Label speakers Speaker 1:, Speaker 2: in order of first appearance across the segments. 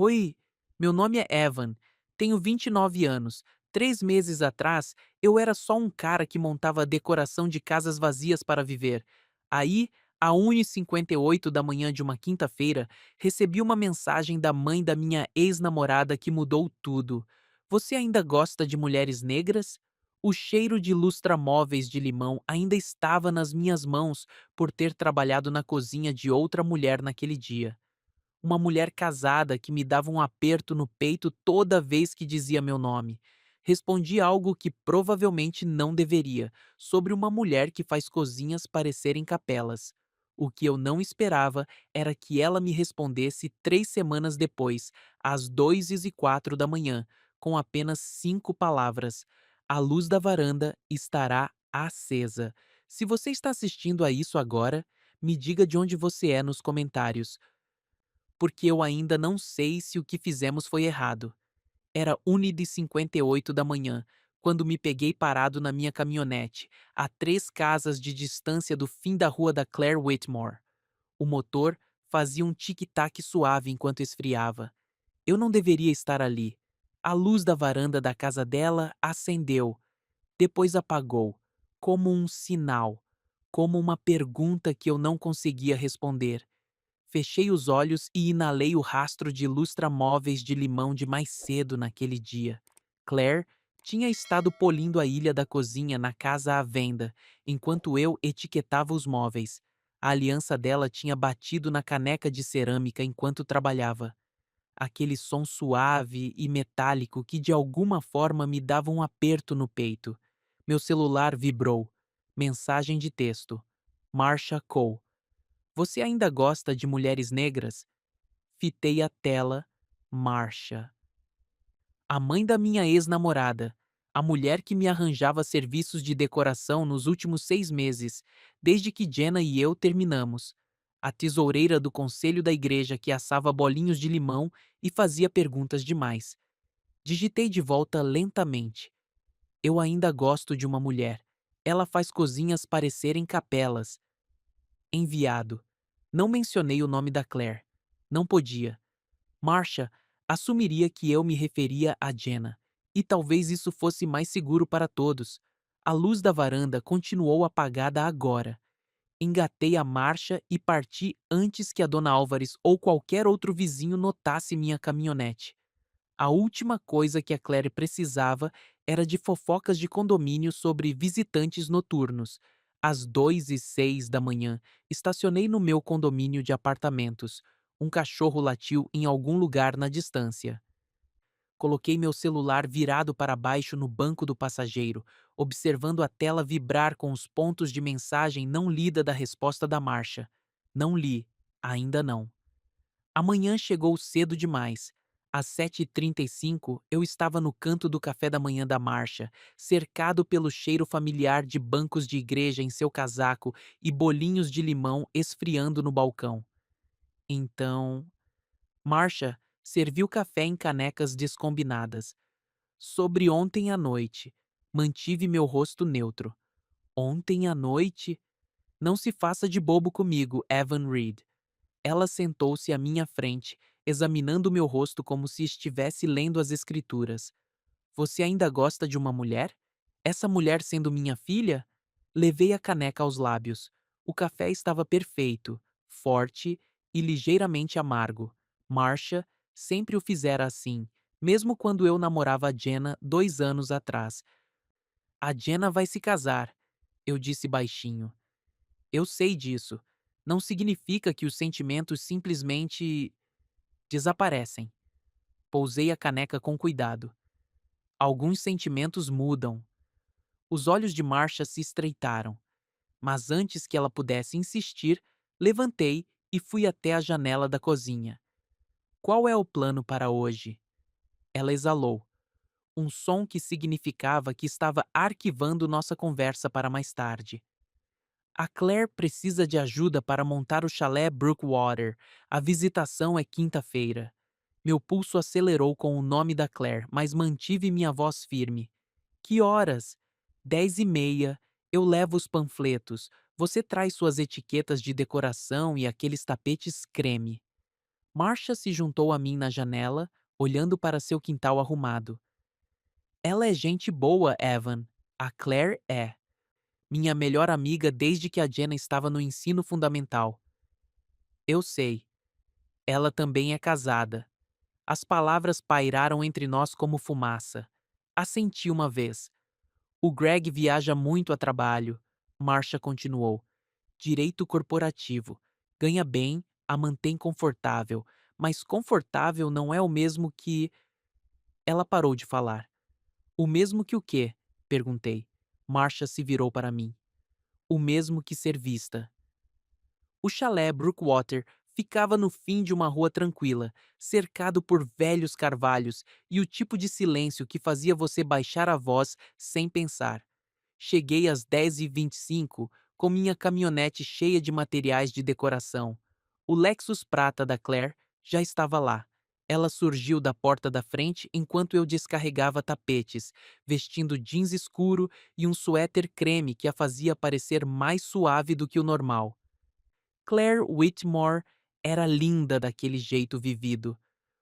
Speaker 1: Oi, meu nome é Evan, tenho 29 anos. 3 meses atrás, eu era só um cara que montava decoração de casas vazias para viver. Aí, à 1h58 da manhã de uma quinta-feira, recebi uma mensagem da mãe da minha ex-namorada que mudou tudo. Você ainda gosta de mulheres negras? O cheiro de lustramóveis de limão ainda estava nas minhas mãos por ter trabalhado na cozinha de outra mulher naquele dia. Uma mulher casada que me dava um aperto no peito toda vez que dizia meu nome. Respondi algo que provavelmente não deveria, sobre uma mulher que faz cozinhas parecerem capelas. O que eu não esperava era que ela me respondesse 3 semanas depois, às 2h04 da manhã, com apenas 5 palavras. A luz da varanda estará acesa. Se você está assistindo a isso agora, me diga de onde você é nos comentários, porque eu ainda não sei se o que fizemos foi errado. Era 1h58 da manhã, quando me peguei parado na minha caminhonete, a 3 casas de distância do fim da rua da Claire Whitmore. O motor fazia um tic-tac suave enquanto esfriava. Eu não deveria estar ali. A luz da varanda da casa dela acendeu, depois apagou, como um sinal, como uma pergunta que eu não conseguia responder. Fechei os olhos e inalei o rastro de lustramóveis de limão de mais cedo naquele dia. Claire tinha estado polindo a ilha da cozinha na casa à venda, enquanto eu etiquetava os móveis. A aliança dela tinha batido na caneca de cerâmica enquanto trabalhava. Aquele som suave e metálico que de alguma forma me dava um aperto no peito. Meu celular vibrou. Mensagem de texto. Marsha Cole. Você ainda gosta de mulheres negras? Fitei a tela. Marcha. A mãe da minha ex-namorada. A mulher que me arranjava serviços de decoração nos últimos 6 meses, desde que Jenna e eu terminamos. A tesoureira do conselho da igreja que assava bolinhos de limão e fazia perguntas demais. Digitei de volta lentamente. Eu ainda gosto de uma mulher. Ela faz cozinhas parecerem capelas. Enviado. Não mencionei o nome da Claire. Não podia. Marcia assumiria que eu me referia a Jenna. E talvez isso fosse mais seguro para todos. A luz da varanda continuou apagada agora. Engatei a marcha e parti antes que a Dona Álvares ou qualquer outro vizinho notasse minha caminhonete. A última coisa que a Claire precisava era de fofocas de condomínio sobre visitantes noturnos. Às 2h06 da manhã, estacionei no meu condomínio de apartamentos. Um cachorro latiu em algum lugar na distância. Coloquei meu celular virado para baixo no banco do passageiro, observando a tela vibrar com os pontos de mensagem não lida da resposta da marcha. Não li, ainda não. Amanhã chegou cedo demais. Às 7h35, eu estava no canto do café da manhã da marcha, cercado pelo cheiro familiar de bancos de igreja em seu casaco e bolinhos de limão esfriando no balcão. Então, Marcia serviu café em canecas descombinadas. Sobre ontem à noite, mantive meu rosto neutro. Ontem à noite? Não se faça de bobo comigo, Evan Reed. Ela sentou-se à minha frente, examinando meu rosto como se estivesse lendo as escrituras. Você ainda gosta de uma mulher? Essa mulher sendo minha filha? Levei a caneca aos lábios. O café estava perfeito, forte e ligeiramente amargo. Marcia sempre o fizera assim, mesmo quando eu namorava a Jenna 2 anos atrás. A Jenna vai se casar, eu disse baixinho. Eu sei disso. Não significa que os sentimentos simplesmente desaparecem. Pousei a caneca com cuidado. Alguns sentimentos mudam. Os olhos de Marcia se estreitaram, mas antes que ela pudesse insistir, levantei e fui até a janela da cozinha. Qual é o plano para hoje? Ela exalou, um som que significava que estava arquivando nossa conversa para mais tarde. A Claire precisa de ajuda para montar o chalé Brookwater. A visitação é quinta-feira. Meu pulso acelerou com o nome da Claire, mas mantive minha voz firme. Que horas? 10h30. Eu levo os panfletos. Você traz suas etiquetas de decoração e aqueles tapetes creme. Marcia se juntou a mim na janela, olhando para seu quintal arrumado. Ela é gente boa, Evan. A Claire é. Minha melhor amiga desde que a Jenna estava no ensino fundamental. Eu sei. Ela também é casada. As palavras pairaram entre nós como fumaça. Assenti uma vez. O Greg viaja muito a trabalho. Marcia continuou. Direito corporativo. Ganha bem, a mantém confortável. Mas confortável não é o mesmo que. Ela parou de falar. O mesmo que o quê? Perguntei. Marcia se virou para mim. O mesmo que ser vista. O chalé Brookwater ficava no fim de uma rua tranquila, cercado por velhos carvalhos e o tipo de silêncio que fazia você baixar a voz sem pensar. Cheguei às 10h25 com minha caminhonete cheia de materiais de decoração. O Lexus prata da Claire já estava lá. Ela surgiu da porta da frente enquanto eu descarregava tapetes, vestindo jeans escuro e um suéter creme que a fazia parecer mais suave do que o normal. Claire Whitmore era linda daquele jeito vivido.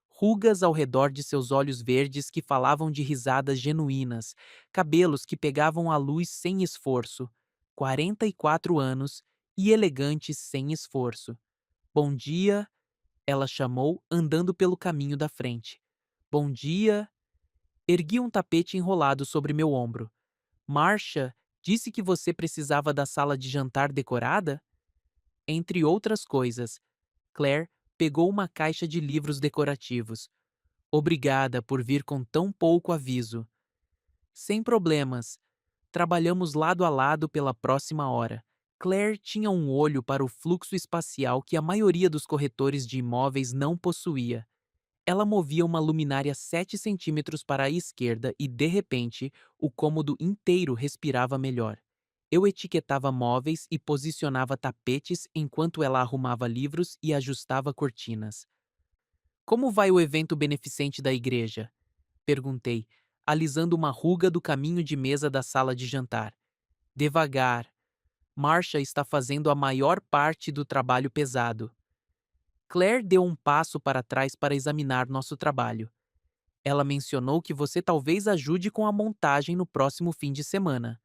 Speaker 1: Rugas ao redor de seus olhos verdes que falavam de risadas genuínas, cabelos que pegavam a luz sem esforço, 44 anos e elegante sem esforço. Bom dia, ela chamou, andando pelo caminho da frente. Bom dia. Ergui um tapete enrolado sobre meu ombro. Marcia disse que você precisava da sala de jantar decorada? Entre outras coisas, Claire pegou uma caixa de livros decorativos. Obrigada por vir com tão pouco aviso. Sem problemas. Trabalhamos lado a lado pela próxima hora. Claire tinha um olho para o fluxo espacial que a maioria dos corretores de imóveis não possuía. Ela movia uma luminária 7 centímetros para a esquerda e, de repente, o cômodo inteiro respirava melhor. Eu etiquetava móveis e posicionava tapetes enquanto ela arrumava livros e ajustava cortinas. Como vai o evento beneficente da igreja? Perguntei, alisando uma ruga do caminho de mesa da sala de jantar. Devagar. Marcia está fazendo a maior parte do trabalho pesado. Claire deu um passo para trás para examinar nosso trabalho. Ela mencionou que você talvez ajude com a montagem no próximo fim de semana.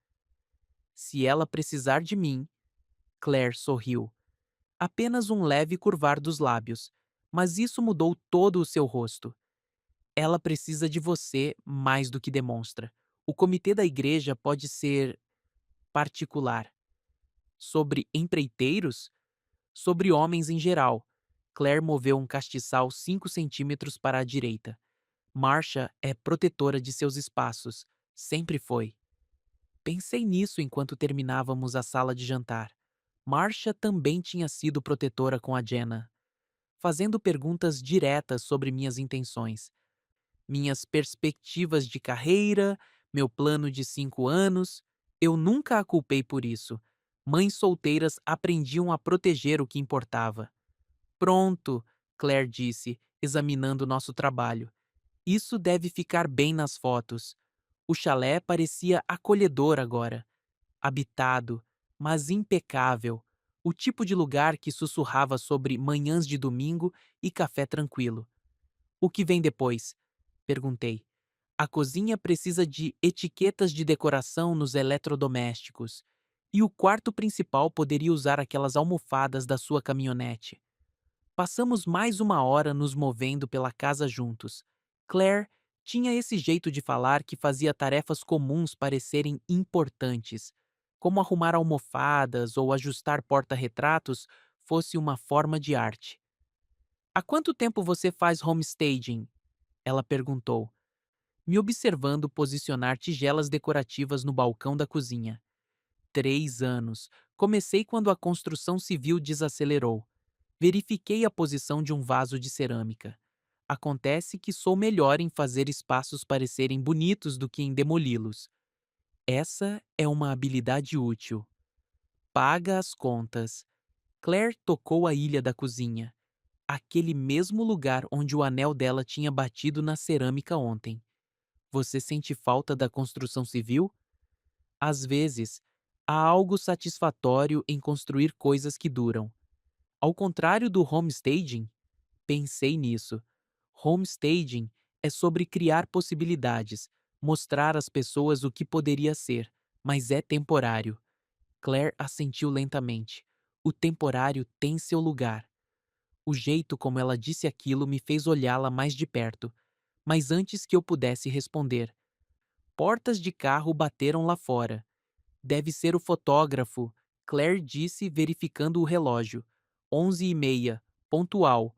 Speaker 1: Se ela precisar de mim, Claire sorriu. Apenas um leve curvar dos lábios, mas isso mudou todo o seu rosto. Ela precisa de você mais do que demonstra. O comitê da igreja pode ser particular. Sobre empreiteiros? Sobre homens em geral. Claire moveu um castiçal 5 centímetros para a direita. Marcia é protetora de seus espaços. Sempre foi. Pensei nisso enquanto terminávamos a sala de jantar. Marcia também tinha sido protetora com a Jenna, fazendo perguntas diretas sobre minhas intenções, minhas perspectivas de carreira, meu plano de 5 anos. Eu nunca a culpei por isso. Mães solteiras aprendiam a proteger o que importava. Pronto, Claire disse, examinando nosso trabalho. Isso deve ficar bem nas fotos. O chalé parecia acolhedor agora. Habitado, mas impecável. O tipo de lugar que sussurrava sobre manhãs de domingo e café tranquilo. O que vem depois? Perguntei. A cozinha precisa de etiquetas de decoração nos eletrodomésticos. E o quarto principal poderia usar aquelas almofadas da sua caminhonete. Passamos mais uma hora nos movendo pela casa juntos. Claire tinha esse jeito de falar que fazia tarefas comuns parecerem importantes, como arrumar almofadas ou ajustar porta-retratos fosse uma forma de arte. Há quanto tempo você faz homestaging? Ela perguntou, me observando posicionar tigelas decorativas no balcão da cozinha. 3 anos. Comecei quando a construção civil desacelerou. Verifiquei a posição de um vaso de cerâmica. Acontece que sou melhor em fazer espaços parecerem bonitos do que em demoli-los. Essa é uma habilidade útil. Paga as contas. Claire tocou a ilha da cozinha, aquele mesmo lugar onde o anel dela tinha batido na cerâmica ontem. Você sente falta da construção civil? Às vezes, há algo satisfatório em construir coisas que duram. Ao contrário do homestaging, Pensei nisso. Homestaging é sobre criar possibilidades, mostrar às pessoas o que poderia ser, mas é temporário. Claire assentiu lentamente. O temporário tem seu lugar. O jeito como ela disse aquilo me fez olhá-la mais de perto. Mas antes que eu pudesse responder, portas de carro bateram lá fora. Deve ser o fotógrafo, Claire disse, verificando o relógio. 11h30, pontual.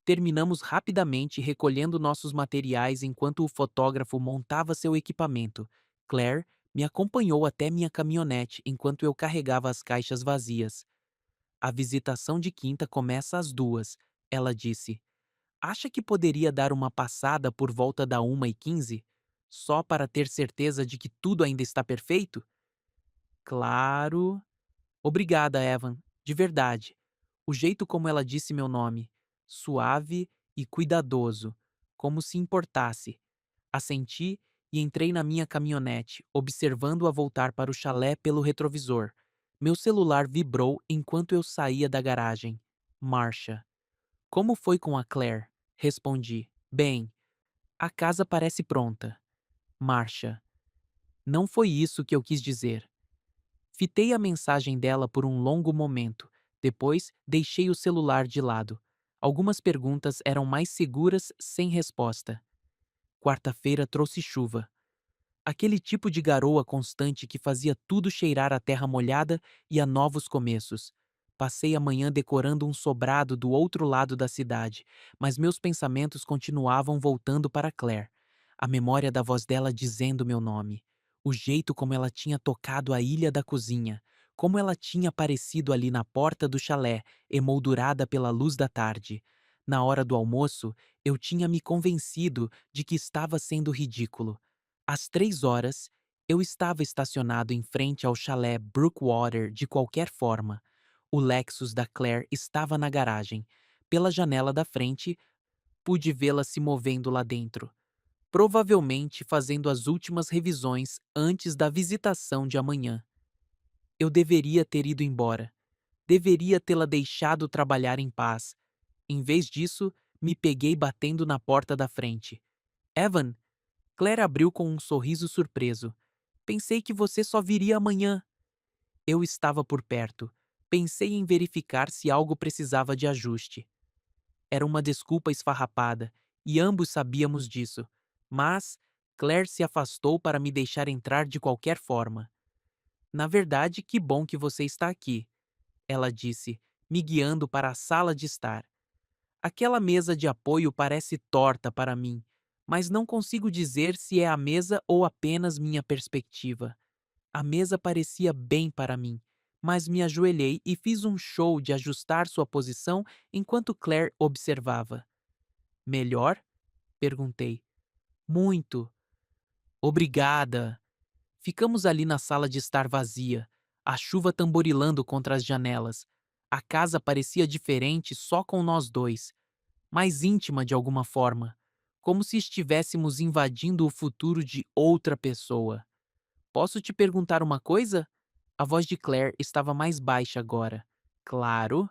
Speaker 1: Terminamos rapidamente recolhendo nossos materiais enquanto o fotógrafo montava seu equipamento. Claire me acompanhou até minha caminhonete enquanto eu carregava as caixas vazias. A visitação de quinta começa às 2h, ela disse. Acha que poderia dar uma passada por volta da 1h15? Só para ter certeza de que tudo ainda está perfeito? Claro. Obrigada, Evan. De verdade. O jeito como ela disse meu nome. Suave e cuidadoso. Como se importasse. Assenti e entrei na minha caminhonete, observando-a voltar para o chalé pelo retrovisor. Meu celular vibrou enquanto eu saía da garagem. Marcia. Como foi com a Claire? Respondi. Bem, a casa parece pronta. Marcia. Não foi isso que eu quis dizer. Fitei a mensagem dela por um longo momento. Depois, deixei o celular de lado. Algumas perguntas eram mais seguras sem resposta. Quarta-feira trouxe chuva. Aquele tipo de garoa constante que fazia tudo cheirar a terra molhada e a novos começos. Passei a manhã decorando um sobrado do outro lado da cidade, mas meus pensamentos continuavam voltando para Claire. A memória da voz dela dizendo meu nome. O jeito como ela tinha tocado a ilha da cozinha. Como ela tinha aparecido ali na porta do chalé, emoldurada pela luz da tarde. Na hora do almoço, eu tinha me convencido de que estava sendo ridículo. Às 3h, eu estava estacionado em frente ao chalé Brookwater de qualquer forma. O Lexus da Claire estava na garagem. Pela janela da frente, pude vê-la se movendo lá dentro. Provavelmente fazendo as últimas revisões antes da visitação de amanhã. Eu deveria ter ido embora. Deveria tê-la deixado trabalhar em paz. Em vez disso, me peguei batendo na porta da frente. Evan, Claire abriu com um sorriso surpreso. Pensei que você só viria amanhã. Eu estava por perto. Pensei em verificar se algo precisava de ajuste. Era uma desculpa esfarrapada, e ambos sabíamos disso. Mas Claire se afastou para me deixar entrar de qualquer forma. Na verdade, que bom que você está aqui, ela disse, me guiando para a sala de estar. Aquela mesa de apoio parece torta para mim, mas não consigo dizer se é a mesa ou apenas minha perspectiva. A mesa parecia bem para mim, mas me ajoelhei e fiz um show de ajustar sua posição enquanto Claire observava. Melhor? Perguntei. Muito. Obrigada. Ficamos ali na sala de estar vazia, a chuva tamborilando contra as janelas. A casa parecia diferente só com nós dois, mais íntima de alguma forma, como se estivéssemos invadindo o futuro de outra pessoa. Posso te perguntar uma coisa? A voz de Claire estava mais baixa agora. Claro.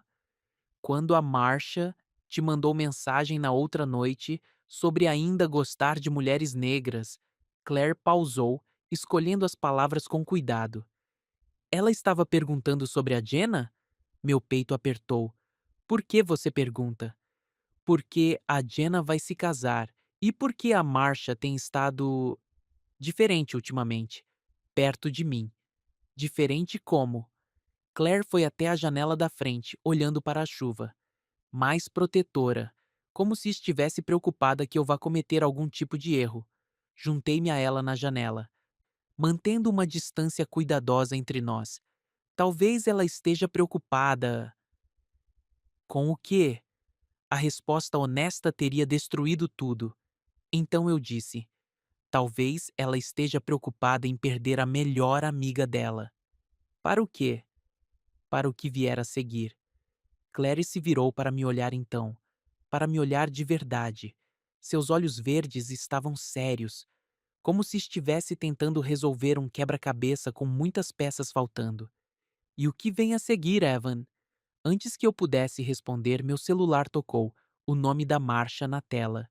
Speaker 1: Quando a Marcia te mandou mensagem na outra noite sobre ainda gostar de mulheres negras, Claire pausou, escolhendo as palavras com cuidado. Ela estava perguntando sobre a Jenna? Meu peito apertou. Por que você pergunta? Porque a Jenna vai se casar e porque a Marcia tem estado diferente ultimamente, perto de mim. Diferente como? Claire foi até a janela da frente, olhando para a chuva. Mais protetora, como se estivesse preocupada que eu vá cometer algum tipo de erro. Juntei-me a ela na janela, mantendo uma distância cuidadosa entre nós. Talvez ela esteja preocupada. Com o quê? A resposta honesta teria destruído tudo. Então eu disse: talvez ela esteja preocupada em perder a melhor amiga dela. Para o quê? Para o que vier a seguir. Clary se virou para me olhar então, para me olhar de verdade. Seus olhos verdes estavam sérios, como se estivesse tentando resolver um quebra-cabeça com muitas peças faltando. E o que vem a seguir, Evan? Antes que eu pudesse responder, meu celular tocou. o nome da Marcia na tela.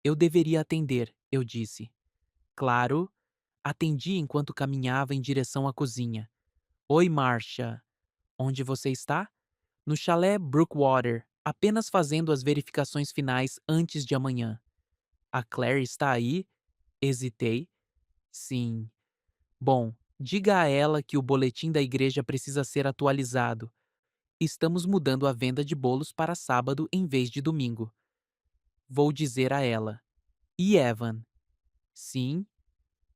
Speaker 1: Eu deveria atender, eu disse. Claro, atendi enquanto caminhava em direção à cozinha. Oi, Marcia. Onde você está? No chalé Brookwater, apenas fazendo as verificações finais antes de amanhã. A Claire está aí? Hesitei. Sim. Bom, diga a ela que o boletim da igreja precisa ser atualizado. Estamos mudando a venda de bolos para sábado em vez de domingo. Vou dizer a ela. E Evan? Sim.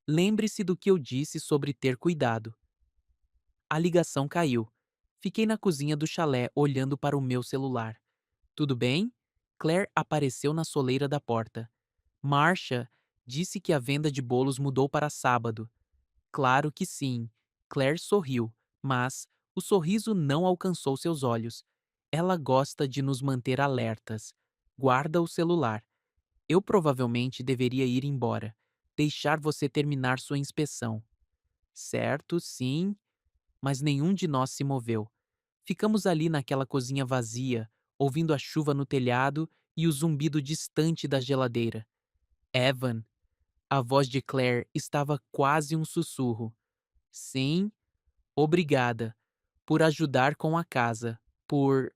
Speaker 1: Lembre-se do que eu disse sobre ter cuidado. A ligação caiu. Fiquei na cozinha do chalé olhando para o meu celular. Tudo bem? Claire apareceu na soleira da porta. Marcia disse que a venda de bolos mudou para sábado. Claro que sim. Claire sorriu, mas o sorriso não alcançou seus olhos. Ela gosta de nos manter alertas. Guarda o celular. Eu provavelmente deveria ir embora. Deixar você terminar sua inspeção. Certo, sim, mas nenhum de nós se moveu. Ficamos ali naquela cozinha vazia, ouvindo a chuva no telhado e o zumbido distante da geladeira. Evan, a voz de Claire estava quase um sussurro. Sim, obrigada. Por ajudar com a casa. Por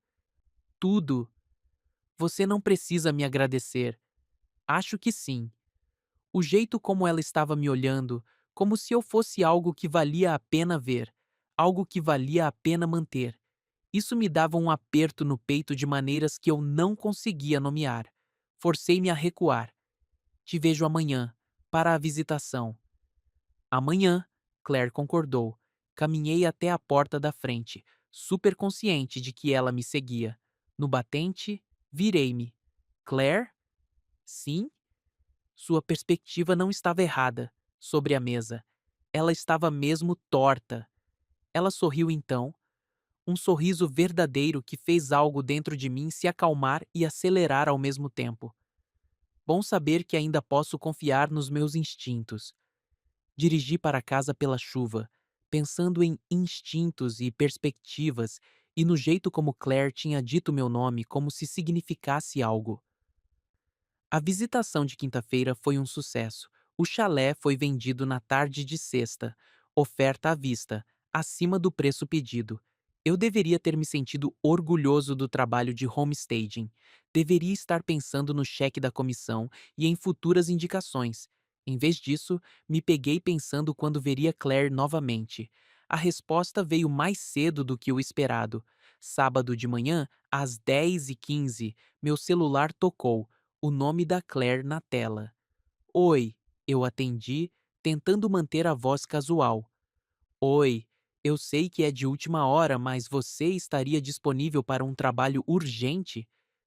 Speaker 1: tudo. Você não precisa me agradecer. Acho que sim. O jeito como ela estava me olhando, como se eu fosse algo que valia a pena ver, algo que valia a pena manter. Isso me dava um aperto no peito de maneiras que eu não conseguia nomear. Forcei-me a recuar. Te vejo amanhã, para a visitação. Amanhã, Claire concordou. Caminhei até a porta da frente, super consciente de que ela me seguia. No batente, virei-me. Claire? Sim? Sua perspectiva não estava errada. Sobre a mesa. Ela estava mesmo torta. Ela sorriu então, um sorriso verdadeiro que fez algo dentro de mim se acalmar e acelerar ao mesmo tempo. Bom saber que ainda posso confiar nos meus instintos. Dirigi para casa pela chuva, pensando em instintos e perspectivas e no jeito como Claire tinha dito meu nome como se significasse algo. A visitação de quinta-feira foi um sucesso. O chalé foi vendido na tarde de sexta, oferta à vista, acima do preço pedido. Eu deveria ter me sentido orgulhoso do trabalho de homestaging. Deveria estar pensando no cheque da comissão e em futuras indicações. Em vez disso, me peguei pensando quando veria Claire novamente. A resposta veio mais cedo do que o esperado. Sábado de manhã, às 10h15, meu celular tocou, o nome da Claire na tela. Oi, eu atendi, tentando manter a voz casual. Oi, eu sei que é de última hora, mas você estaria disponível para um trabalho urgente?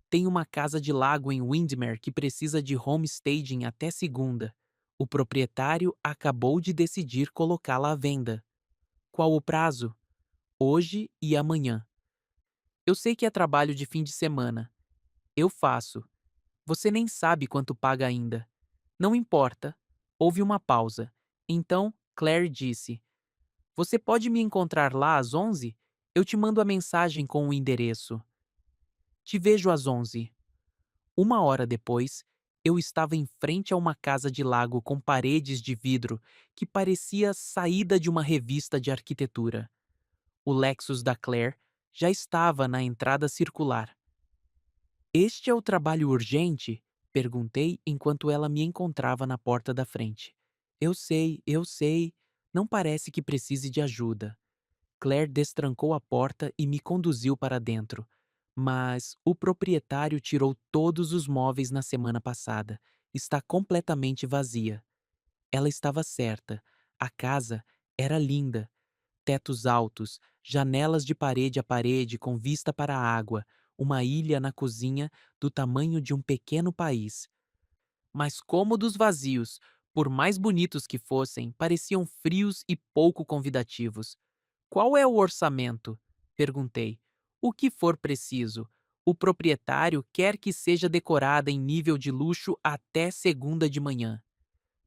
Speaker 1: Tem uma casa de lago em Windermere que precisa de homestaging até segunda. O proprietário acabou de decidir colocá-la à venda. Qual o prazo? Hoje e amanhã. Eu sei que é trabalho de fim de semana. Eu faço. Você nem sabe quanto paga ainda. Não importa. Houve uma pausa. Então, Claire disse: Você pode me encontrar lá às 11? Eu te mando a mensagem com o endereço. Te vejo às 11. Uma hora depois, eu estava em frente a uma casa de lago com paredes de vidro que parecia saída de uma revista de arquitetura. O Lexus da Claire já estava na entrada circular. Este é o trabalho urgente? Perguntei enquanto ela me encontrava na porta da frente. Eu sei, eu sei. Não parece que precise de ajuda. Claire destrancou a porta e me conduziu para dentro. Mas o proprietário tirou todos os móveis na semana passada. Está completamente vazia. Ela estava certa. A casa era linda. Tetos altos, janelas de parede a parede com vista para a água, uma ilha na cozinha do tamanho de um pequeno país. Mas cômodos vazios, por mais bonitos que fossem, pareciam frios e pouco convidativos. Qual é o orçamento? Perguntei. O que for preciso. O proprietário quer que seja decorada em nível de luxo até segunda de manhã.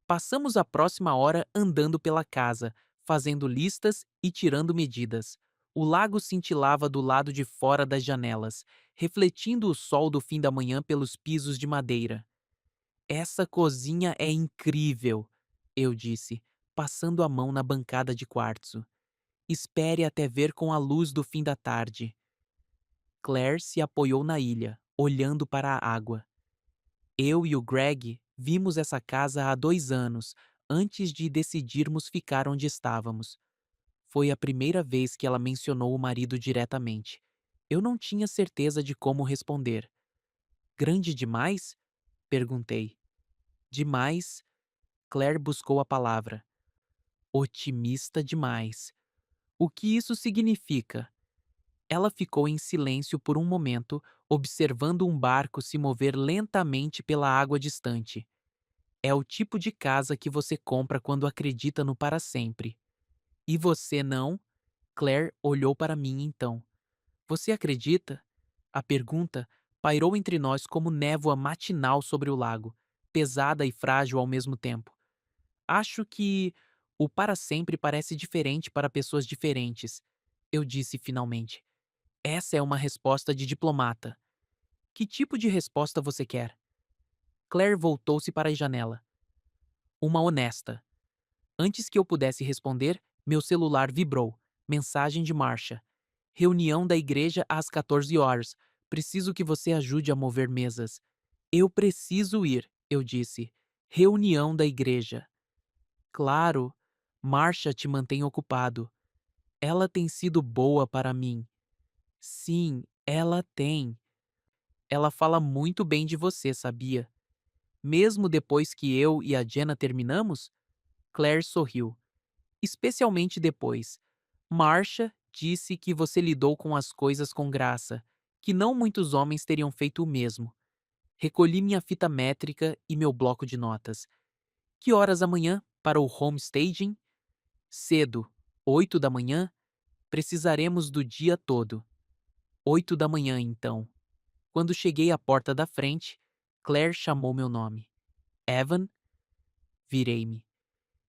Speaker 1: Passamos a próxima hora andando pela casa, fazendo listas e tirando medidas. O lago cintilava do lado de fora das janelas, refletindo o sol do fim da manhã pelos pisos de madeira. Essa cozinha é incrível, eu disse, passando a mão na bancada de quartzo. Espere até ver com a luz do fim da tarde. Claire se apoiou na ilha, olhando para a água. Eu e o Greg vimos essa casa há 2 anos, antes de decidirmos ficar onde estávamos. Foi a primeira vez que ela mencionou o marido diretamente. Eu não tinha certeza de como responder. Grande demais? Perguntei. Demais? Claire buscou a palavra. Otimista demais. O que isso significa? Ela ficou em silêncio por um momento, observando um barco se mover lentamente pela água distante. É o tipo de casa que você compra quando acredita no para sempre. E você não? Claire olhou para mim então. Você acredita? A pergunta pairou entre nós como névoa matinal sobre o lago, pesada e frágil ao mesmo tempo. Acho que o para sempre parece diferente para pessoas diferentes, eu disse finalmente. Essa é uma resposta de diplomata. Que tipo de resposta você quer? Claire voltou-se para a janela. Uma honesta. Antes que eu pudesse responder, meu celular vibrou. Mensagem de Marcia. Reunião da igreja às 14 horas. Preciso que você ajude a mover mesas. Eu preciso ir, eu disse. Reunião da igreja. Claro, Marcia te mantém ocupado. Ela tem sido boa para mim. Sim, ela tem. Ela fala muito bem de você, sabia? Mesmo depois que eu e a Jenna terminamos? Claire sorriu. Especialmente depois. Marcia disse que você lidou com as coisas com graça, que não muitos homens teriam feito o mesmo. Recolhi minha fita métrica e meu bloco de notas. Que horas amanhã para o homestaging? Cedo, 8 da manhã. Precisaremos do dia todo. 8 da manhã, então. Quando cheguei à porta da frente, Claire chamou meu nome. Evan? Virei-me.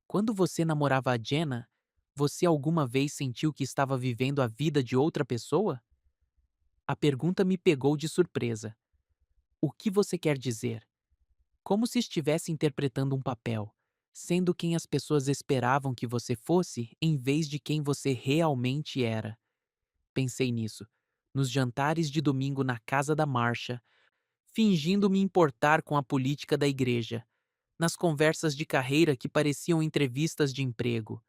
Speaker 1: Quando você namorava a Jenna, você alguma vez sentiu que estava vivendo a vida de outra pessoa? A pergunta me pegou de surpresa. O que você quer dizer? Como se estivesse interpretando um papel, sendo quem as pessoas esperavam que você fosse em vez de quem você realmente era. Pensei nisso, nos jantares de domingo na casa da Marcia, fingindo me importar com a política da igreja, nas conversas de carreira que pareciam entrevistas de emprego,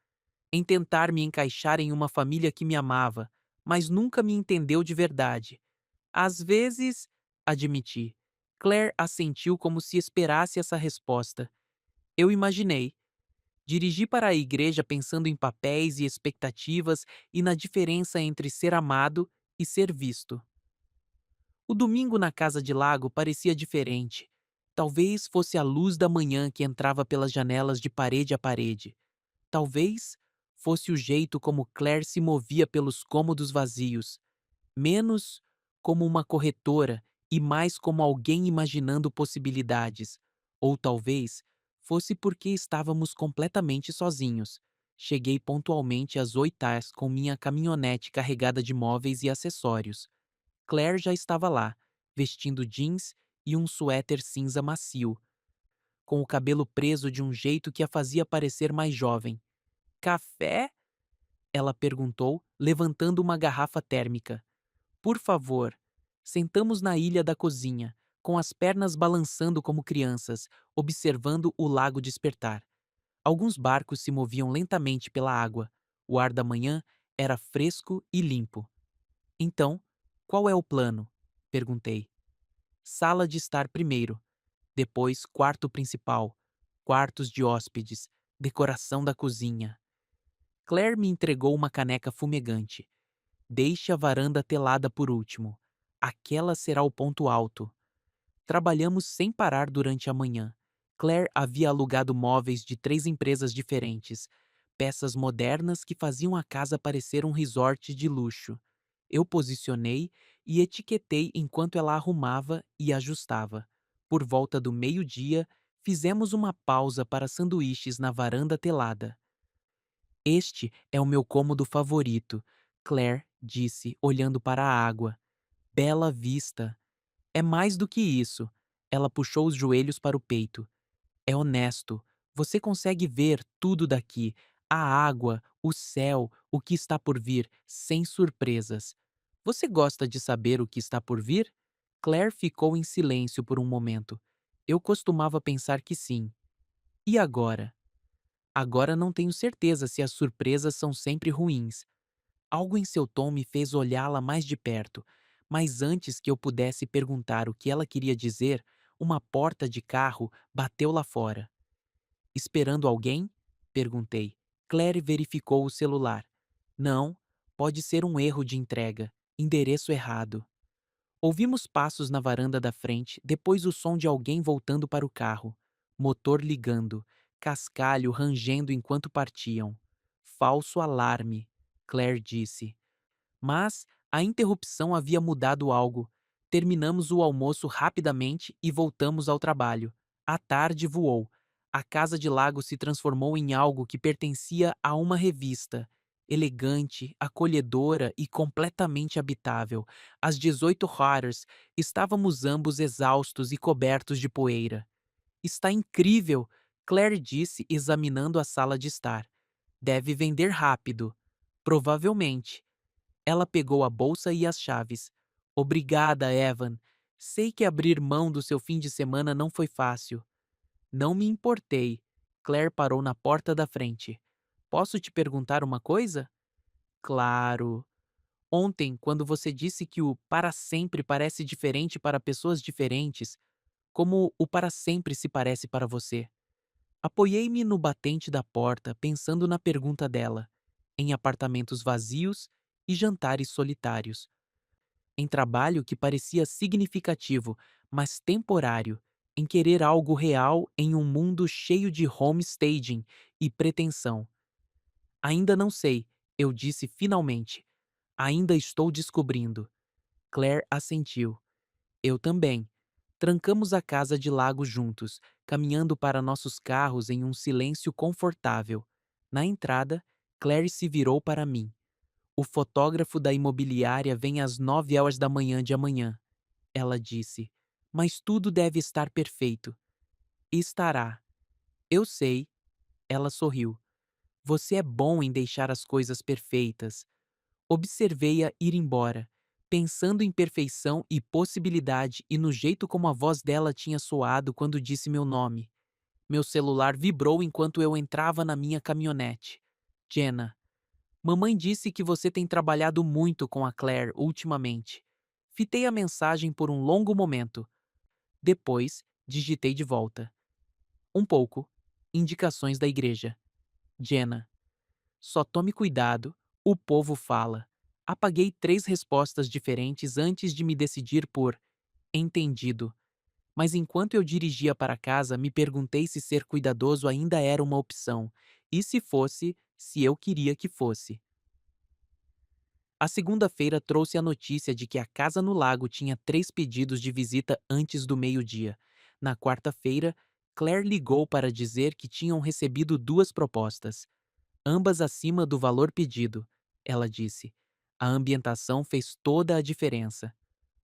Speaker 1: em tentar me encaixar em uma família que me amava, mas nunca me entendeu de verdade. Às vezes, admiti. Claire assentiu como se esperasse essa resposta. Eu imaginei. Dirigi para a igreja pensando em papéis e expectativas e na diferença entre ser amado e ser visto. O domingo na casa de lago parecia diferente. Talvez fosse a luz da manhã que entrava pelas janelas de parede a parede. Talvez fosse o jeito como Claire se movia pelos cômodos vazios. Menos como uma corretora e mais como alguém imaginando possibilidades. Ou talvez fosse porque estávamos completamente sozinhos. Cheguei pontualmente às 8 com minha caminhonete carregada de móveis e acessórios. Claire já estava lá, vestindo jeans e um suéter cinza macio, com o cabelo preso de um jeito que a fazia parecer mais jovem. Café? Ela perguntou, levantando uma garrafa térmica. Por favor. Sentamos na ilha da cozinha, com as pernas balançando como crianças, observando o lago despertar. Alguns barcos se moviam lentamente pela água. O ar da manhã era fresco e limpo. Então, qual é o plano? Perguntei. Sala de estar primeiro, depois quarto principal, quartos de hóspedes, decoração da cozinha. Claire me entregou uma caneca fumegante. Deixe a varanda telada por último. Aquela será o ponto alto. Trabalhamos sem parar durante a manhã. Claire havia alugado móveis de 3 empresas diferentes, peças modernas que faziam a casa parecer um resort de luxo. Eu posicionei e etiquetei enquanto ela arrumava e ajustava. Por volta do meio-dia, fizemos uma pausa para sanduíches na varanda telada. Este é o meu cômodo favorito. Claire disse, olhando para a água. Bela vista. É mais do que isso. Ela puxou os joelhos para o peito. É honesto. Você consegue ver tudo daqui. A água, o céu, o que está por vir, sem surpresas. Você gosta de saber o que está por vir? Claire ficou em silêncio por um momento. Eu costumava pensar que sim. E agora? Agora não tenho certeza se as surpresas são sempre ruins. Algo em seu tom me fez olhá-la mais de perto, mas antes que eu pudesse perguntar o que ela queria dizer, uma porta de carro bateu lá fora. Esperando alguém? Perguntei. Claire verificou o celular. Não, pode ser um erro de entrega. Endereço errado. Ouvimos passos na varanda da frente, depois o som de alguém voltando para o carro. Motor ligando, cascalho rangendo enquanto partiam. Falso alarme, Claire disse. Mas a interrupção havia mudado algo. Terminamos o almoço rapidamente e voltamos ao trabalho. A tarde voou. A casa de lago se transformou em algo que pertencia a uma revista. Elegante, acolhedora e completamente habitável. Às 18 horas, estávamos ambos exaustos e cobertos de poeira. Está incrível, Claire disse, examinando a sala de estar. Deve vender rápido. Provavelmente. Ela pegou a bolsa e as chaves. Obrigada, Evan. Sei que abrir mão do seu fim de semana não foi fácil. Não me importei. Claire parou na porta da frente. Posso te perguntar uma coisa? Claro. Ontem, quando você disse que o para sempre parece diferente para pessoas diferentes, como o para sempre se parece para você? Apoiei-me no batente da porta, pensando na pergunta dela. Em apartamentos vazios e jantares solitários. Em trabalho que parecia significativo, mas temporário, em querer algo real em um mundo cheio de homestaging e pretensão. Ainda não sei, eu disse finalmente. Ainda estou descobrindo. Claire assentiu. Eu também. Trancamos a casa de lago juntos, caminhando para nossos carros em um silêncio confortável. Na entrada, Claire se virou para mim. O fotógrafo da imobiliária vem às 9 horas da manhã de amanhã, ela disse. Mas tudo deve estar perfeito. Estará. Eu sei. Ela sorriu. Você é bom em deixar as coisas perfeitas. Observei-a ir embora, pensando em perfeição e possibilidade e no jeito como a voz dela tinha soado quando disse meu nome. Meu celular vibrou enquanto eu entrava na minha caminhonete. Jenna. Mamãe disse que você tem trabalhado muito com a Claire ultimamente. Fitei a mensagem por um longo momento. Depois, digitei de volta. Um pouco. Indicações da igreja. Jenna. Só tome cuidado, o povo fala. Apaguei 3 respostas diferentes antes de me decidir por entendido. Mas enquanto eu dirigia para casa, me perguntei se ser cuidadoso ainda era uma opção. E se fosse, se eu queria que fosse. A segunda-feira trouxe a notícia de que a Casa no Lago tinha 3 pedidos de visita antes do meio-dia. Na quarta-feira, Claire ligou para dizer que tinham recebido 2 propostas, ambas acima do valor pedido. Ela disse. A ambientação fez toda a diferença.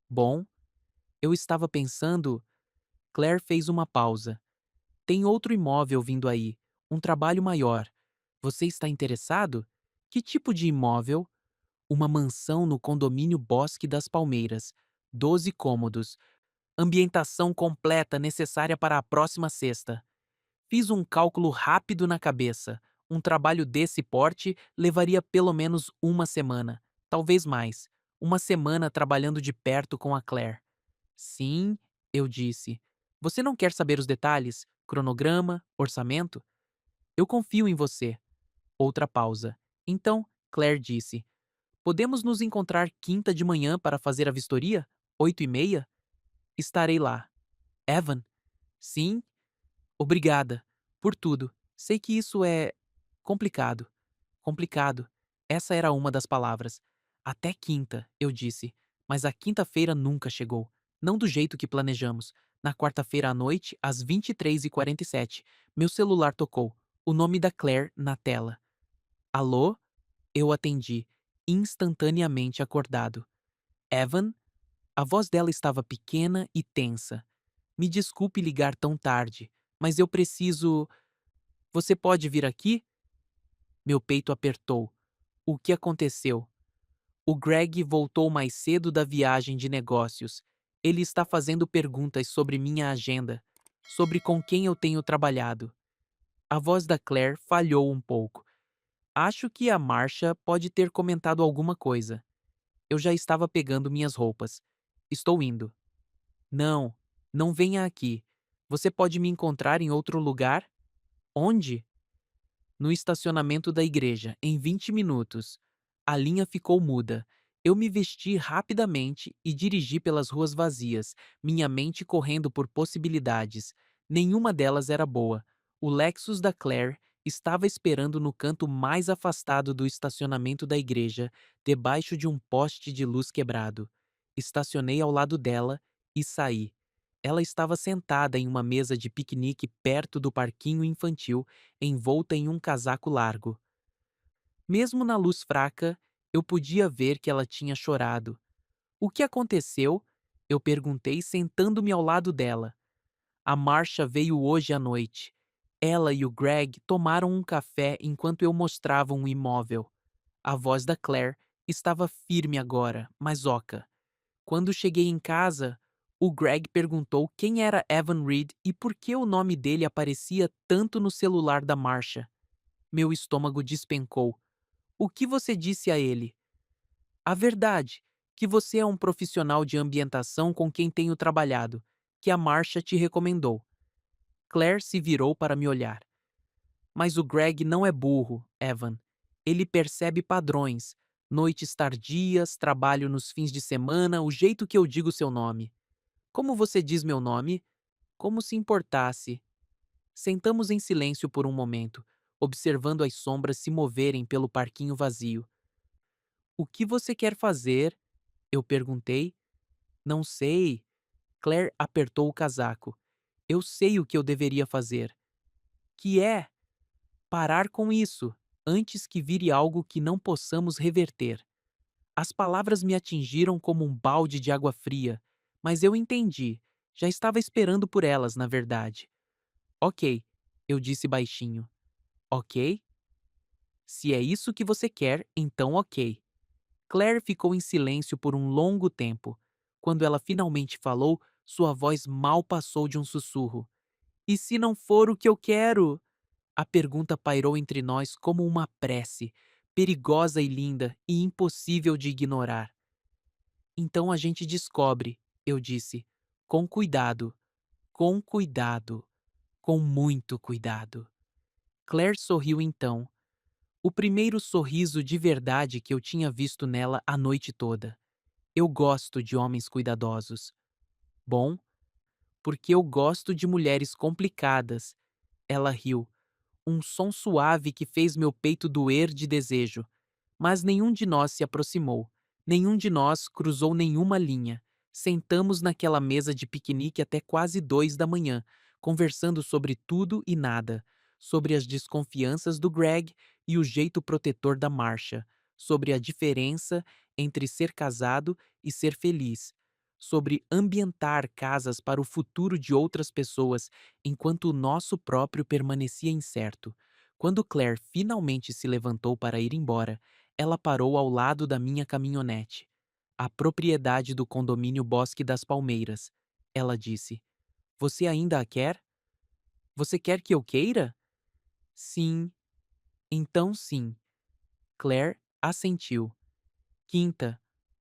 Speaker 1: Bom, eu estava pensando. Claire fez uma pausa. Tem outro imóvel vindo aí, um trabalho maior. Você está interessado? Que tipo de imóvel? Uma mansão no condomínio Bosque das Palmeiras, 12 cômodos, ambientação completa necessária para a próxima sexta. Fiz um cálculo rápido na cabeça. Um trabalho desse porte levaria pelo menos uma semana, talvez mais. Uma semana trabalhando de perto com a Claire. Sim, eu disse. Você não quer saber os detalhes? Cronograma, orçamento? Eu confio em você. Outra pausa. Então, Claire disse. Podemos nos encontrar quinta de manhã para fazer a vistoria? 8h30? Estarei lá. Evan? Sim? Obrigada. Por tudo. Sei que isso é complicado. Complicado. Essa era uma das palavras. Até quinta, eu disse. Mas a quinta-feira nunca chegou. Não do jeito que planejamos. Na quarta-feira à noite, às 23h47, meu celular tocou. O nome da Claire na tela. Alô? Eu atendi. instantaneamente acordado. Evan? A voz dela estava pequena e tensa. Me desculpe ligar tão tarde, mas eu preciso. Você pode vir aqui? Meu peito apertou. O que aconteceu? O Greg voltou mais cedo da viagem de negócios. Ele está fazendo perguntas sobre minha agenda, sobre com quem eu tenho trabalhado. A voz da Claire falhou um pouco. Acho que a Marcia pode ter comentado alguma coisa. Eu já estava pegando minhas roupas. Estou indo. Não, não venha aqui. Você pode me encontrar em outro lugar? Onde? No estacionamento da igreja, em 20 minutos. A linha ficou muda. Eu me vesti rapidamente e dirigi pelas ruas vazias, minha mente correndo por possibilidades. Nenhuma delas era boa. O Lexus da Claire estava esperando no canto mais afastado do estacionamento da igreja, debaixo de um poste de luz quebrado. Estacionei ao lado dela e saí. Ela estava sentada em uma mesa de piquenique perto do parquinho infantil, envolta em um casaco largo. Mesmo na luz fraca, eu podia ver que ela tinha chorado. O que aconteceu? Eu perguntei, sentando-me ao lado dela. A Marcia veio hoje à noite. Ela e o Greg tomaram um café enquanto eu mostrava um imóvel. A voz da Claire estava firme agora, mas oca. Quando cheguei em casa, o Greg perguntou quem era Evan Reed e por que o nome dele aparecia tanto no celular da Marcia. Meu estômago despencou. O que você disse a ele? A verdade, que você é um profissional de ambientação com quem tenho trabalhado, que a Marcia te recomendou. Claire se virou para me olhar. Mas o Greg não é burro, Evan. Ele percebe padrões. Noites tardias, trabalho nos fins de semana, o jeito que eu digo seu nome. Como você diz meu nome? Como se importasse. Sentamos em silêncio por um momento, observando as sombras se moverem pelo parquinho vazio. O que você quer fazer? Eu perguntei. Não sei. Claire apertou o casaco. Eu sei o que eu deveria fazer. Que é parar com isso, antes que vire algo que não possamos reverter. As palavras me atingiram como um balde de água fria, mas eu entendi. Já estava esperando por elas, na verdade. Ok, eu disse baixinho. Ok? Se é isso que você quer, então ok. Claire ficou em silêncio por um longo tempo. Quando ela finalmente falou, sua voz mal passou de um sussurro. E se não for o que eu quero? A pergunta pairou entre nós como uma prece, perigosa e linda e impossível de ignorar. Então a gente descobre, eu disse, com cuidado, com cuidado, com muito cuidado. Claire sorriu então, o primeiro sorriso de verdade que eu tinha visto nela a noite toda. Eu gosto de homens cuidadosos. Bom, porque eu gosto de mulheres complicadas. Ela riu, um som suave que fez meu peito doer de desejo. Mas nenhum de nós se aproximou. Nenhum de nós cruzou nenhuma linha. Sentamos naquela mesa de piquenique até quase 2 da manhã, conversando sobre tudo e nada, sobre as desconfianças do Greg e o jeito protetor da Marcia, sobre a diferença entre ser casado e ser feliz, sobre ambientar casas para o futuro de outras pessoas enquanto o nosso próprio permanecia incerto. Quando Claire finalmente se levantou para ir embora, ela parou ao lado da minha caminhonete. A propriedade do condomínio Bosque das Palmeiras. Ela disse: Você ainda a quer? Você quer que eu queira? Sim. Então sim. Claire assentiu. Quinta,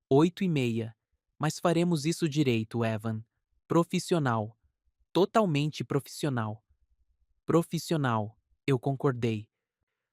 Speaker 1: 8h30. Mas faremos isso direito, Evan. Profissional. Totalmente profissional. Profissional. Eu concordei.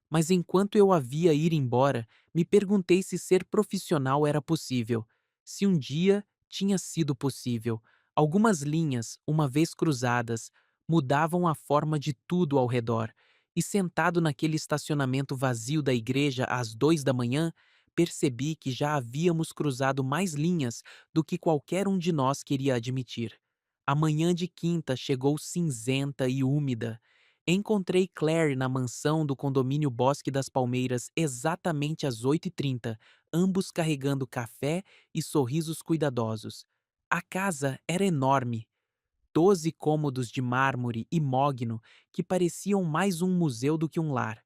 Speaker 1: Mas enquanto eu a via ir embora, me perguntei se ser profissional era possível. Se um dia tinha sido possível. Algumas linhas, uma vez cruzadas, mudavam a forma de tudo ao redor. E sentado naquele estacionamento vazio da igreja às 2 da manhã, percebi que já havíamos cruzado mais linhas do que qualquer um de nós queria admitir. A manhã de quinta chegou cinzenta e úmida. Encontrei Claire na mansão do condomínio Bosque das Palmeiras exatamente às 8h30, ambos carregando café e sorrisos cuidadosos. A casa era enorme, 12 cômodos de mármore e mogno que pareciam mais um museu do que um lar.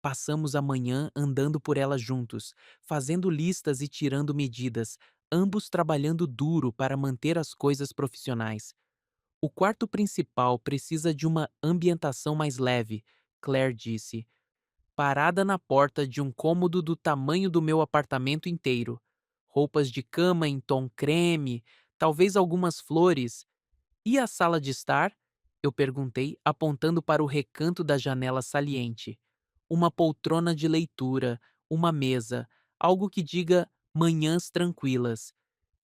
Speaker 1: Passamos a manhã andando por ela juntos, fazendo listas e tirando medidas, ambos trabalhando duro para manter as coisas profissionais. O quarto principal precisa de uma ambientação mais leve, Claire disse, parada na porta de um cômodo do tamanho do meu apartamento inteiro. Roupas de cama em tom creme, talvez algumas flores. E a sala de estar? Eu perguntei, apontando para o recanto da janela saliente. Uma poltrona de leitura, uma mesa, algo que diga manhãs tranquilas.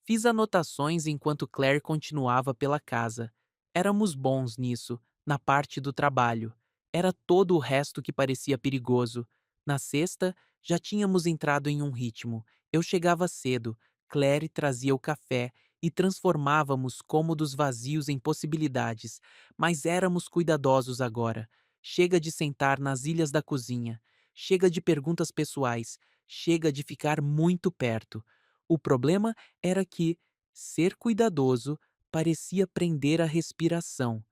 Speaker 1: Fiz anotações enquanto Claire continuava pela casa. Éramos bons nisso, na parte do trabalho. Era todo o resto que parecia perigoso. Na sexta, já tínhamos entrado em um ritmo. Eu chegava cedo, Claire trazia o café e transformávamos cômodos vazios em possibilidades. Mas éramos cuidadosos agora. Chega de sentar nas ilhas da cozinha. Chega de perguntas pessoais. Chega de ficar muito perto. O problema era que ser cuidadoso parecia prender a respiração.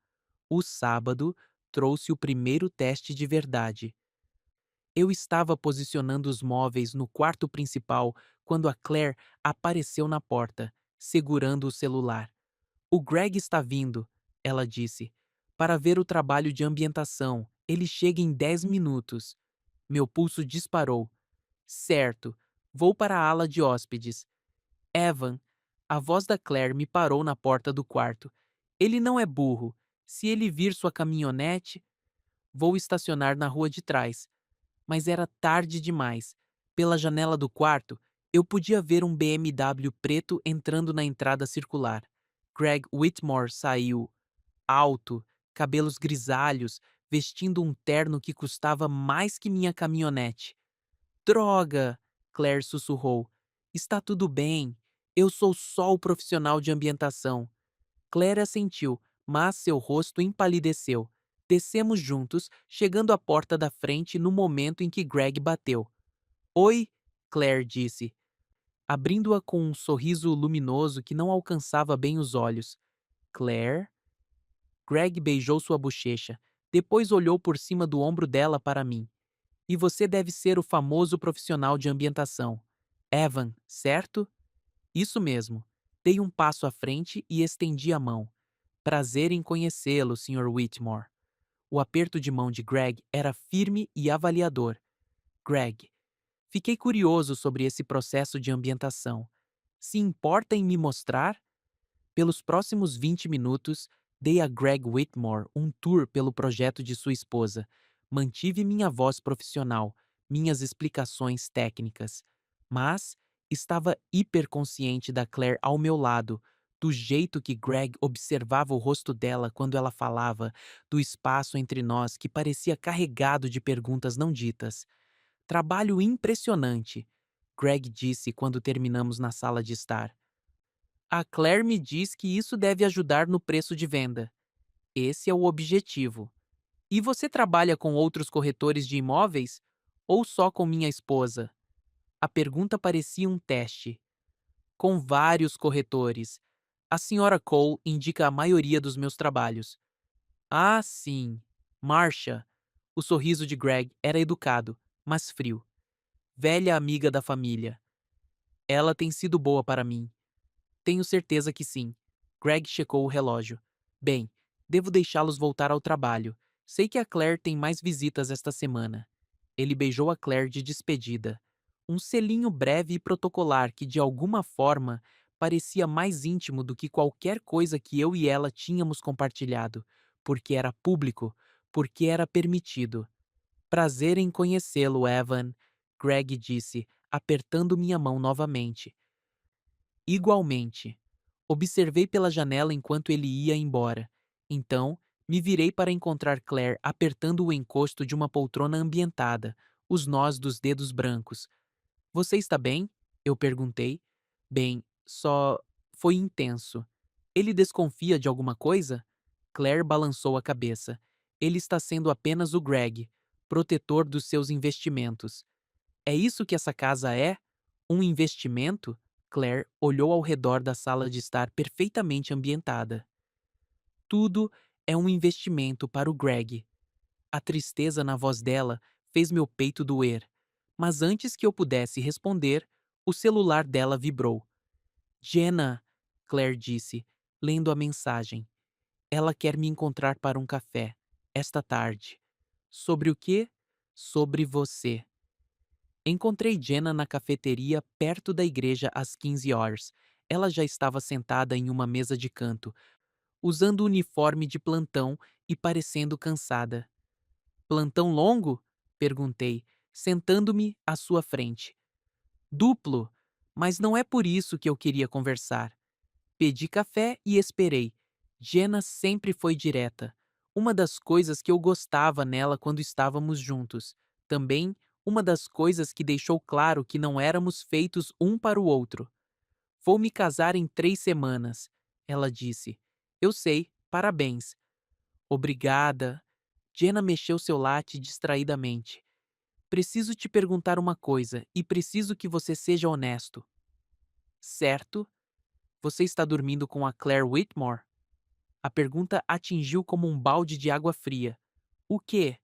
Speaker 1: O sábado trouxe o primeiro teste de verdade. Eu estava posicionando os móveis no quarto principal quando a Claire apareceu na porta, segurando o celular. O Greg está vindo, ela disse, para ver o trabalho de ambientação. Ele chega em 10 minutos. Meu pulso disparou. Certo, vou para a ala de hóspedes. Evan, a voz da Claire me parou na porta do quarto. Ele não é burro. Se ele vir sua caminhonete, vou estacionar na rua de trás. Mas era tarde demais. Pela janela do quarto, eu podia ver um BMW preto entrando na entrada circular. Greg Whitmore saiu, alto, cabelos grisalhos, vestindo um terno que custava mais que minha caminhonete. Droga! Claire sussurrou. Está tudo bem. Eu sou só o profissional de ambientação. Claire assentiu, mas seu rosto empalideceu. Descemos juntos, chegando à porta da frente no momento em que Greg bateu. Oi, Claire disse, abrindo-a com um sorriso luminoso que não alcançava bem os olhos. Claire? Greg beijou sua bochecha, depois olhou por cima do ombro dela para mim. E você deve ser o famoso profissional de ambientação. Evan, certo? Isso mesmo. Dei um passo à frente e estendi a mão. Prazer em conhecê-lo, Sr. Whitmore. O aperto de mão de Greg era firme e avaliador. Greg, fiquei curioso sobre esse processo de ambientação. Se importa em me mostrar? Pelos próximos 20 minutos, dei a Greg Whitmore um tour pelo projeto de sua esposa. Mantive minha voz profissional, minhas explicações técnicas. Mas estava hiperconsciente da Claire ao meu lado, do jeito que Greg observava o rosto dela quando ela falava, do espaço entre nós que parecia carregado de perguntas não ditas. Trabalho impressionante, Greg disse quando terminamos na sala de estar. A Claire me diz que isso deve ajudar no preço de venda. Esse é o objetivo. E você trabalha com outros corretores de imóveis? Ou só com minha esposa? A pergunta parecia um teste. Com vários corretores. A senhora Cole indica a maioria dos meus trabalhos. Ah, sim. Marcia. O sorriso de Greg era educado, mas frio. Velha amiga da família. Ela tem sido boa para mim. Tenho certeza que sim. Greg checou o relógio. Bem, devo deixá-los voltar ao trabalho. Sei que a Claire tem mais visitas esta semana. Ele beijou a Claire de despedida. Um selinho breve e protocolar que, de alguma forma, parecia mais íntimo do que qualquer coisa que eu e ela tínhamos compartilhado, porque era público, porque era permitido. Prazer em conhecê-lo, Evan, Greg disse, apertando minha mão novamente. Igualmente. Observei pela janela enquanto ele ia embora. Então, me virei para encontrar Claire apertando o encosto de uma poltrona ambientada, os nós dos dedos brancos. Você está bem? Eu perguntei. Bem, só foi intenso. Ele desconfia de alguma coisa? Claire balançou a cabeça. Ele está sendo apenas o Greg, protetor dos seus investimentos. É isso que essa casa é? Um investimento? Claire olhou ao redor da sala de estar perfeitamente ambientada. Tudo é um investimento para o Greg. A tristeza na voz dela fez meu peito doer. Mas antes que eu pudesse responder, o celular dela vibrou. Jenna, Claire disse, lendo a mensagem. Ela quer me encontrar para um café, esta tarde. Sobre o quê? Sobre você. Encontrei Jenna na cafeteria perto da igreja às 15 horas. Ela já estava sentada em uma mesa de canto, usando o uniforme de plantão e parecendo cansada. Plantão longo? Perguntei, sentando-me à sua frente. Duplo, mas não é por isso que eu queria conversar. Pedi café e esperei. Jenna sempre foi direta. Uma das coisas que eu gostava nela quando estávamos juntos. Também, uma das coisas que deixou claro que não éramos feitos um para o outro. Vou me casar em 3 semanas, ela disse. Eu sei, parabéns. Obrigada. Jenna mexeu seu latte distraidamente. Preciso te perguntar uma coisa e preciso que você seja honesto. Certo? Você está dormindo com a Claire Whitmore? A pergunta atingiu como um balde de água fria. O quê?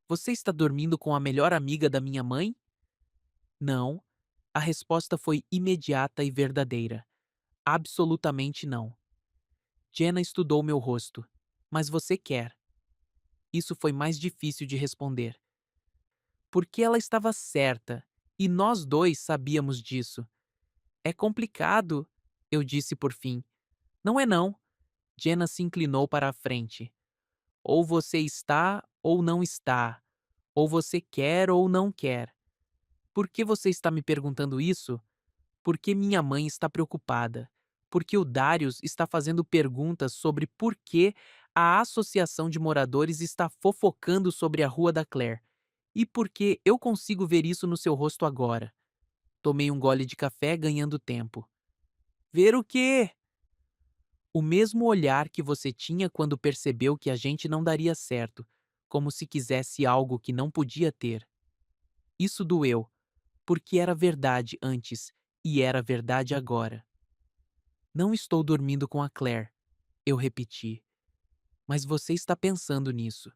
Speaker 1: Você está dormindo com a melhor amiga da minha mãe? Não. A resposta foi imediata e verdadeira. Absolutamente não. Jenna estudou meu rosto. Mas você quer. Isso foi mais difícil de responder. Porque ela estava certa, e nós dois sabíamos disso. É complicado, eu disse por fim. Não é não. Jenna se inclinou para a frente. Ou você está ou não está. Ou você quer ou não quer. Por que você está me perguntando isso? Porque minha mãe está preocupada. Porque o Darius está fazendo perguntas sobre por que a associação de moradores está fofocando sobre a rua da Claire. E porque eu consigo ver isso no seu rosto agora. Tomei um gole de café ganhando tempo. Ver o quê? O mesmo olhar que você tinha quando percebeu que a gente não daria certo, como se quisesse algo que não podia ter. Isso doeu, porque era verdade antes e era verdade agora. Não estou dormindo com a Claire, eu repeti. Mas você está pensando nisso.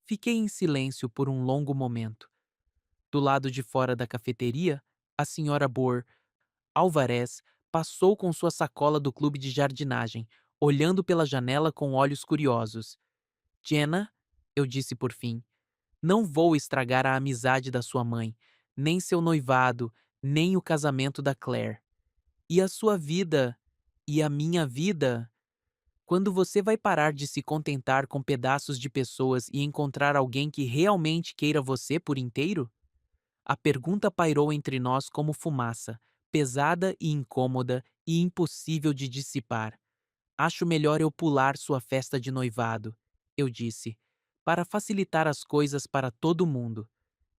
Speaker 1: Fiquei em silêncio por um longo momento. Do lado de fora da cafeteria, a senhora Boer Alvarez passou com sua sacola do clube de jardinagem, olhando pela janela com olhos curiosos. Jenna, eu disse por fim, não vou estragar a amizade da sua mãe, nem seu noivado, nem o casamento da Claire. E a sua vida? E a minha vida? Quando você vai parar de se contentar com pedaços de pessoas e encontrar alguém que realmente queira você por inteiro? A pergunta pairou entre nós como fumaça, pesada e incômoda e impossível de dissipar. Acho melhor eu pular sua festa de noivado, eu disse, para facilitar as coisas para todo mundo.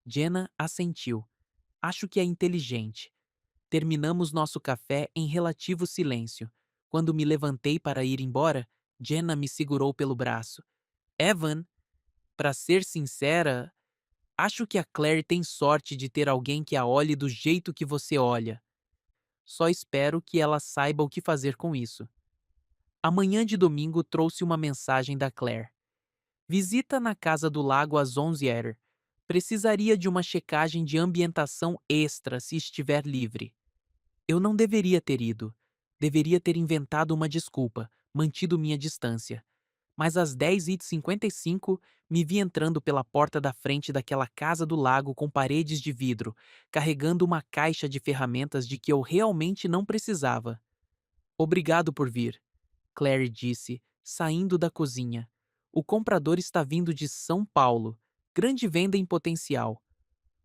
Speaker 1: Jenna assentiu. Acho que é inteligente. Terminamos nosso café em relativo silêncio. Quando me levantei para ir embora, Jenna me segurou pelo braço. Evan, para ser sincera, acho que a Claire tem sorte de ter alguém que a olhe do jeito que você olha. Só espero que ela saiba o que fazer com isso. A manhã de domingo trouxe uma mensagem da Claire. Visita na Casa do Lago às 11h. Precisaria de uma checagem de ambientação extra se estiver livre. Eu não deveria ter ido. Deveria ter inventado uma desculpa, mantido minha distância. Mas às 10h55 me vi entrando pela porta da frente daquela casa do lago com paredes de vidro, carregando uma caixa de ferramentas de que eu realmente não precisava. Obrigado por vir, Claire disse, saindo da cozinha. O comprador está vindo de São Paulo. Grande venda em potencial.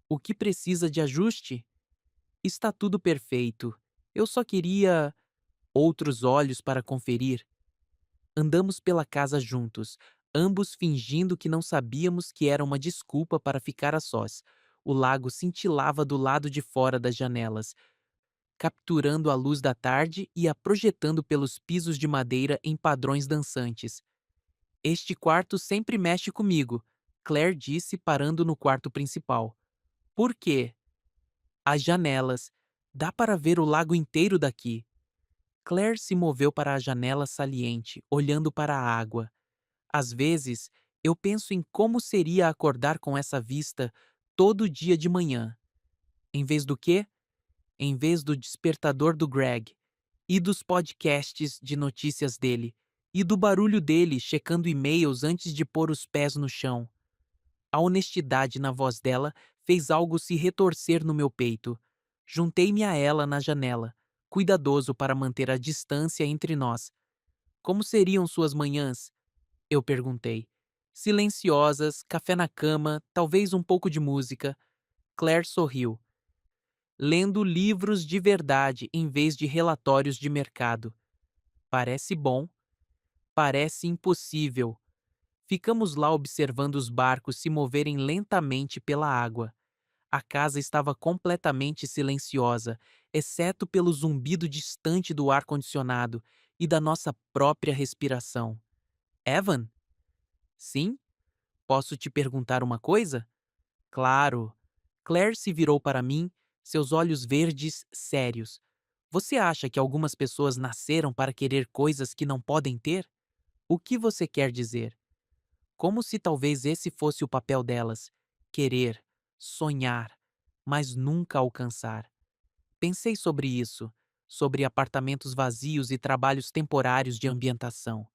Speaker 1: O que precisa de ajuste? Está tudo perfeito. Eu só queria outros olhos para conferir. Andamos pela casa juntos, ambos fingindo que não sabíamos que era uma desculpa para ficar a sós. O lago cintilava do lado de fora das janelas, capturando a luz da tarde e a projetando pelos pisos de madeira em padrões dançantes. Este quarto sempre mexe comigo, Claire disse parando no quarto principal. Por quê? As janelas. Dá para ver o lago inteiro daqui. Claire se moveu para a janela saliente, olhando para a água. Às vezes, eu penso em como seria acordar com essa vista todo dia de manhã. Em vez do quê? Em vez do despertador do Greg, e dos podcasts de notícias dele, e do barulho dele checando e-mails antes de pôr os pés no chão. A honestidade na voz dela fez algo se retorcer no meu peito. Juntei-me a ela na janela, cuidadoso para manter a distância entre nós. Como seriam suas manhãs? Eu perguntei. Silenciosas, café na cama, talvez um pouco de música. Claire sorriu. Lendo livros de verdade em vez de relatórios de mercado. Parece bom, parece impossível. Ficamos lá observando os barcos se moverem lentamente pela água. A casa estava completamente silenciosa, exceto pelo zumbido distante do ar-condicionado e da nossa própria respiração. Evan? Sim? Posso te perguntar uma coisa? Claro. Claire se virou para mim, seus olhos verdes sérios. Você acha que algumas pessoas nasceram para querer coisas que não podem ter? O que você quer dizer? Como se talvez esse fosse o papel delas: querer, sonhar, mas nunca alcançar. Pensei sobre isso, sobre apartamentos vazios e trabalhos temporários de ambientação,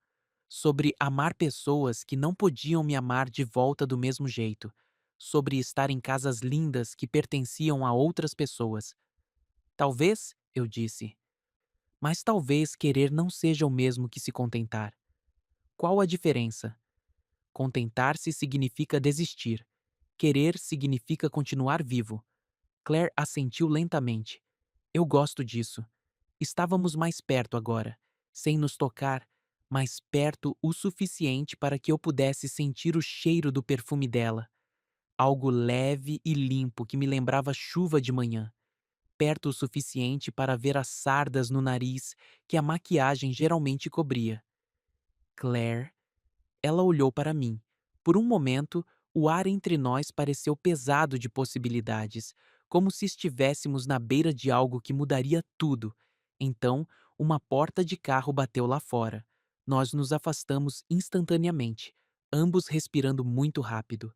Speaker 1: sobre amar pessoas que não podiam me amar de volta do mesmo jeito, sobre estar em casas lindas que pertenciam a outras pessoas. Talvez, eu disse, mas talvez querer não seja o mesmo que se contentar. Qual a diferença? Contentar-se significa desistir. Querer significa continuar vivo. Claire assentiu lentamente. Eu gosto disso. Estávamos mais perto agora, sem nos tocar, mas perto o suficiente para que eu pudesse sentir o cheiro do perfume dela. Algo leve e limpo que me lembrava chuva de manhã. Perto o suficiente para ver as sardas no nariz que a maquiagem geralmente cobria. Claire. Ela olhou para mim. Por um momento, o ar entre nós pareceu pesado de possibilidades, como se estivéssemos na beira de algo que mudaria tudo. Então, uma porta de carro bateu lá fora. Nós nos afastamos instantaneamente, ambos respirando muito rápido.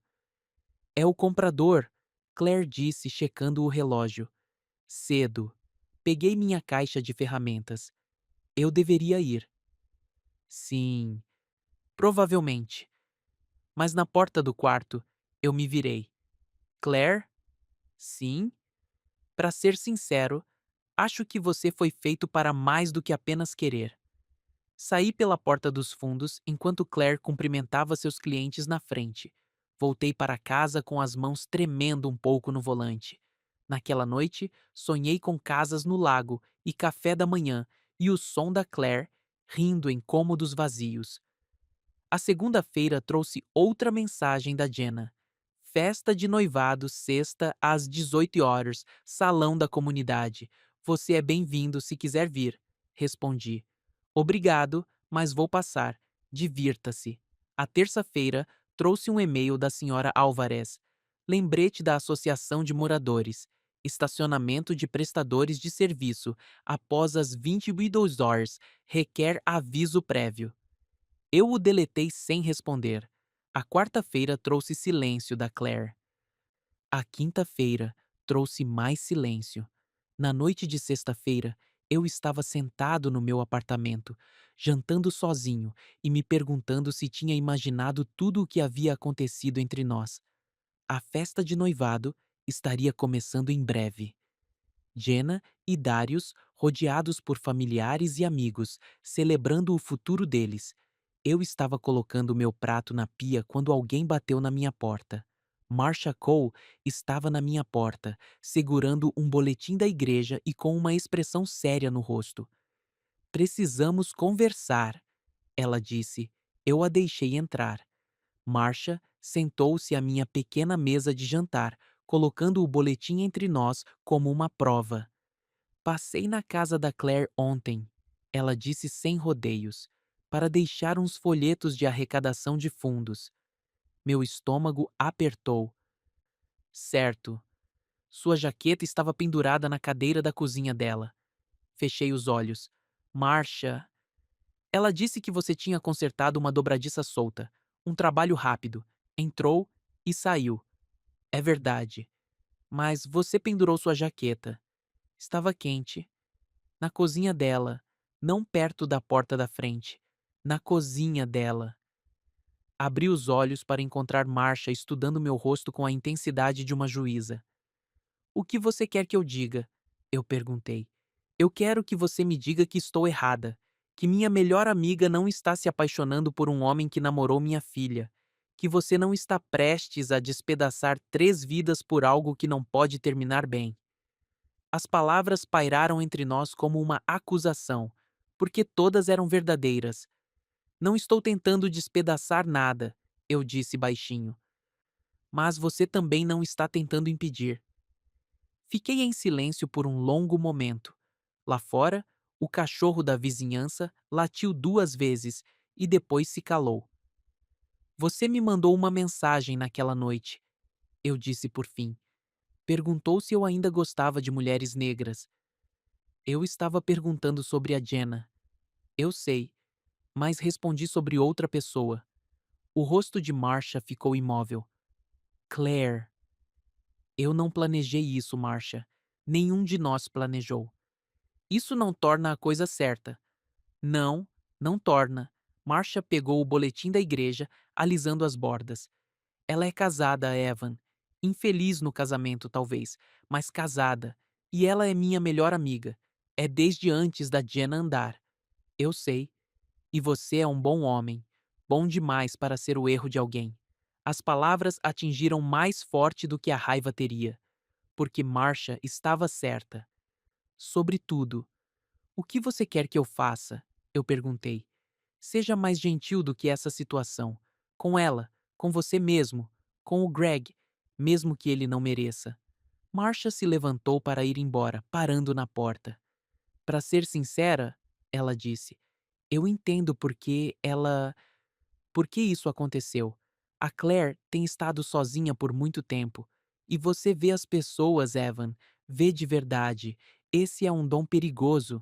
Speaker 1: É o comprador, Claire disse, checando o relógio. Cedo. Peguei minha caixa de ferramentas. Eu deveria ir. Sim, provavelmente. Mas na porta do quarto, eu me virei. Claire? Sim? Para ser sincero, acho que você foi feito para mais do que apenas querer. Saí pela porta dos fundos enquanto Claire cumprimentava seus clientes na frente. Voltei para casa com as mãos tremendo um pouco no volante. Naquela noite, sonhei com casas no lago e café da manhã e o som da Claire rindo em cômodos vazios. A segunda-feira trouxe outra mensagem da Jenna. Festa de noivado, sexta, às 18 horas, salão da comunidade. Você é bem-vindo se quiser vir. Respondi. Obrigado, mas vou passar. Divirta-se. A terça-feira trouxe um e-mail da senhora Álvarez. Lembrete da Associação de Moradores. Estacionamento de prestadores de serviço. Após as 22 horas, requer aviso prévio. Eu o deletei sem responder. A quarta-feira trouxe silêncio da Claire. A quinta-feira trouxe mais silêncio. Na noite de sexta-feira, eu estava sentado no meu apartamento, jantando sozinho e me perguntando se tinha imaginado tudo o que havia acontecido entre nós. A festa de noivado estaria começando em breve. Jenna e Darius, rodeados por familiares e amigos, celebrando o futuro deles. Eu estava colocando meu prato na pia quando alguém bateu na minha porta. Marcia Cole estava na minha porta, segurando um boletim da igreja e com uma expressão séria no rosto. Precisamos conversar, ela disse. Eu a deixei entrar. Marcia sentou-se à minha pequena mesa de jantar, colocando o boletim entre nós como uma prova. Passei na casa da Claire ontem, ela disse sem rodeios, para deixar uns folhetos de arrecadação de fundos. Meu estômago apertou. Certo. Sua jaqueta estava pendurada na cadeira da cozinha dela. Fechei os olhos. Marcia. Ela disse que você tinha consertado uma dobradiça solta. Um trabalho rápido. Entrou e saiu. É verdade. Mas você pendurou sua jaqueta. Estava quente. Na cozinha dela. Não perto da porta da frente. Na cozinha dela. Abri os olhos para encontrar Marcia estudando meu rosto com a intensidade de uma juíza. O que você quer que eu diga? Eu perguntei. Eu quero que você me diga que estou errada, que minha melhor amiga não está se apaixonando por um homem que namorou minha filha, que você não está prestes a despedaçar 3 vidas por algo que não pode terminar bem. As palavras pairaram entre nós como uma acusação, porque todas eram verdadeiras. Não estou tentando despedaçar nada, eu disse baixinho. Mas você também não está tentando impedir. Fiquei em silêncio por um longo momento. Lá fora, o cachorro da vizinhança latiu 2 vezes e depois se calou. Você me mandou uma mensagem naquela noite, eu disse por fim. Perguntou se eu ainda gostava de mulheres negras. Eu estava perguntando sobre a Jenna. Eu sei, mas respondi sobre outra pessoa. O rosto de Marcia ficou imóvel. Claire. Eu não planejei isso, Marcia. Nenhum de nós planejou. Isso não torna a coisa certa. Não, não torna. Marcia pegou o boletim da igreja, alisando as bordas. Ela é casada, Evan. Infeliz no casamento, talvez, mas casada. E ela é minha melhor amiga. É desde antes da Jenna andar. Eu sei. E você é um bom homem. Bom demais para ser o erro de alguém. As palavras atingiram mais forte do que a raiva teria. Porque Marcia estava certa. Sobretudo. O que você quer que eu faça? Eu perguntei. Seja mais gentil do que essa situação. Com ela, com você mesmo, com o Greg, mesmo que ele não mereça. Marcia se levantou para ir embora, parando na porta. Para ser sincera, ela disse, eu entendo por que isso aconteceu. A Claire tem estado sozinha por muito tempo. E você vê as pessoas, Evan, vê de verdade. Esse é um dom perigoso.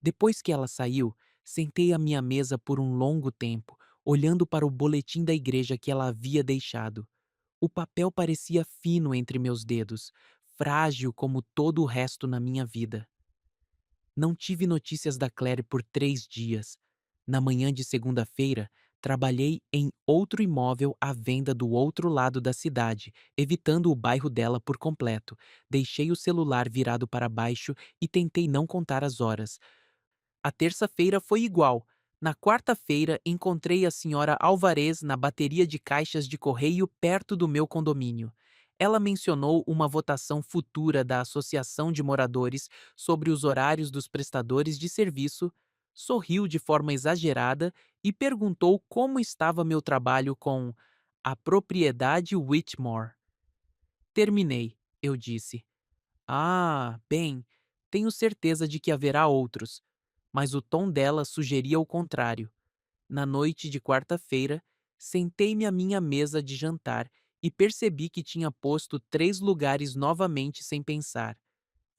Speaker 1: Depois que ela saiu, sentei à minha mesa por um longo tempo, olhando para o boletim da igreja que ela havia deixado. O papel parecia fino entre meus dedos, frágil como todo o resto na minha vida. Não tive notícias da Claire por 3 dias. Na manhã de segunda-feira, trabalhei em outro imóvel à venda do outro lado da cidade, evitando o bairro dela por completo. Deixei o celular virado para baixo e tentei não contar as horas. A terça-feira foi igual. Na quarta-feira, encontrei a senhora Alvarez na bateria de caixas de correio perto do meu condomínio. Ela mencionou uma votação futura da Associação de Moradores sobre os horários dos prestadores de serviço, sorriu de forma exagerada e perguntou como estava meu trabalho com a propriedade Whitmore. Terminei, eu disse. Ah, bem, tenho certeza de que haverá outros, mas o tom dela sugeria o contrário. Na noite de quarta-feira, sentei-me à minha mesa de jantar e percebi que tinha posto 3 lugares novamente sem pensar.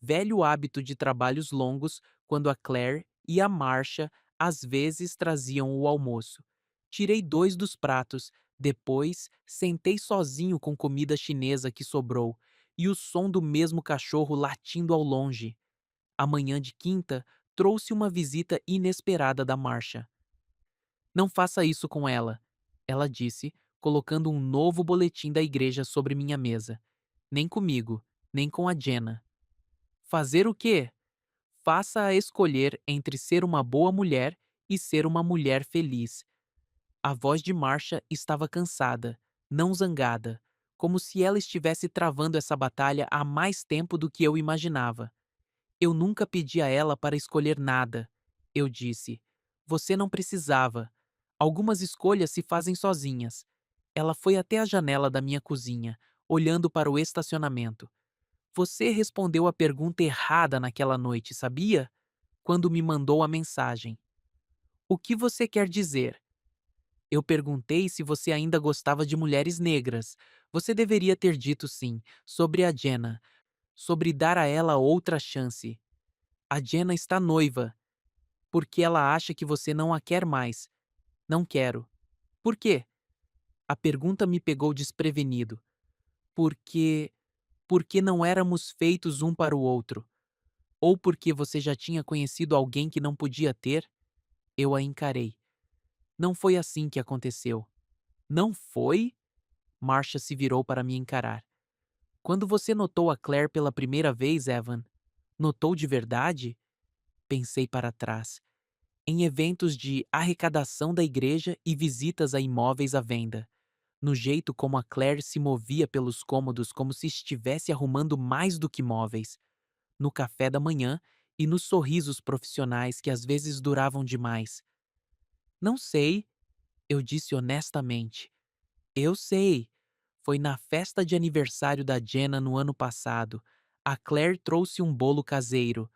Speaker 1: Velho hábito de trabalhos longos, quando a Claire e a Marcia às vezes traziam o almoço. Tirei 2 dos pratos, depois sentei sozinho com comida chinesa que sobrou e o som do mesmo cachorro latindo ao longe. A manhã de quinta trouxe uma visita inesperada da Marcia. Não faça isso com ela disse, colocando um novo boletim da igreja sobre minha mesa. Nem comigo, nem com a Jenna. Fazer o quê? Faça-a escolher entre ser uma boa mulher e ser uma mulher feliz. A voz de Marcia estava cansada, não zangada, como se ela estivesse travando essa batalha há mais tempo do que eu imaginava. Eu nunca pedi a ela para escolher nada. Eu disse. Você não precisava. Algumas escolhas se fazem sozinhas. Ela foi até a janela da minha cozinha, olhando para o estacionamento. Você respondeu a pergunta errada naquela noite, sabia? Quando me mandou a mensagem. O que você quer dizer? Eu perguntei se você ainda gostava de mulheres negras. Você deveria ter dito sim, sobre a Jenna, sobre dar a ela outra chance. A Jenna está noiva, porque ela acha que você não a quer mais. Não quero. Por quê? A pergunta me pegou desprevenido. Porque. Porque não éramos feitos um para o outro. Ou porque você já tinha conhecido alguém que não podia ter? Eu a encarei. Não foi assim que aconteceu. Não foi? Marcia se virou para me encarar. Quando você notou a Claire pela primeira vez, Evan? Notou de verdade? Pensei para trás. Em eventos de arrecadação da igreja e visitas a imóveis à venda. No jeito como a Claire se movia pelos cômodos como se estivesse arrumando mais do que móveis. No café da manhã e nos sorrisos profissionais que às vezes duravam demais. Não sei, eu disse honestamente. Eu sei. Foi na festa de aniversário da Jenna no ano passado. A Claire trouxe um bolo caseiro.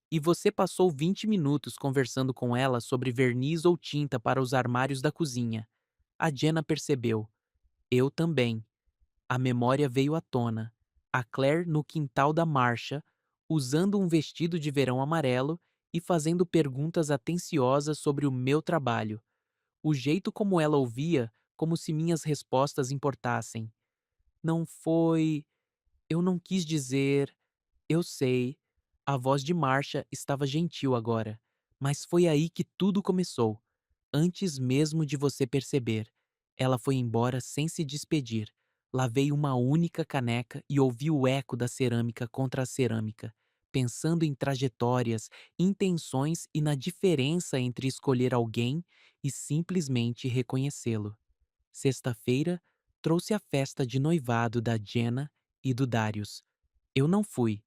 Speaker 1: E você passou 20 minutos conversando com ela sobre verniz ou tinta para os armários da cozinha. A Jenna percebeu. Eu também. A memória veio à tona. A Claire no quintal da Marcia, usando um vestido de verão amarelo e fazendo perguntas atenciosas sobre o meu trabalho. O jeito como ela ouvia, como se minhas respostas importassem. Não foi. Eu não quis dizer. Eu sei. A voz de Marcia estava gentil agora. Mas foi aí que tudo começou. Antes mesmo de você perceber. Ela foi embora sem se despedir. Lavei uma única caneca e ouvi o eco da cerâmica contra a cerâmica, pensando em trajetórias, intenções e na diferença entre escolher alguém e simplesmente reconhecê-lo. Sexta-feira trouxe a festa de noivado da Jenna e do Darius. Eu não fui,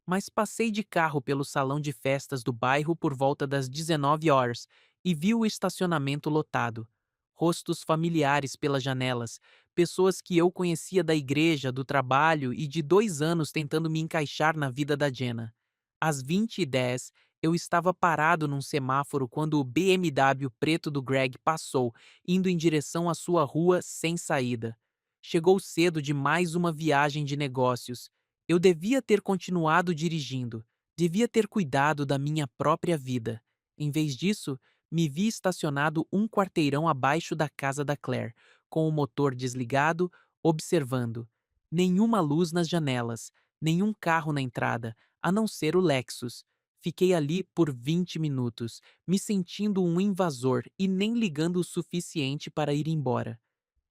Speaker 1: mas passei de carro pelo salão de festas do bairro por volta das 19 horas e vi o estacionamento lotado. Rostos familiares pelas janelas, pessoas que eu conhecia da igreja, do trabalho e de 2 anos tentando me encaixar na vida da Jenna. Às 20h10, eu estava parado num semáforo quando o BMW preto do Greg passou, indo em direção à sua rua sem saída. Chegou cedo de mais uma viagem de negócios. Eu devia ter continuado dirigindo, devia ter cuidado da minha própria vida. Em vez disso, me vi estacionado um quarteirão abaixo da casa da Claire, com o motor desligado, observando. Nenhuma luz nas janelas, nenhum carro na entrada, a não ser o Lexus. Fiquei ali por 20 minutos, me sentindo um invasor e nem ligando o suficiente para ir embora.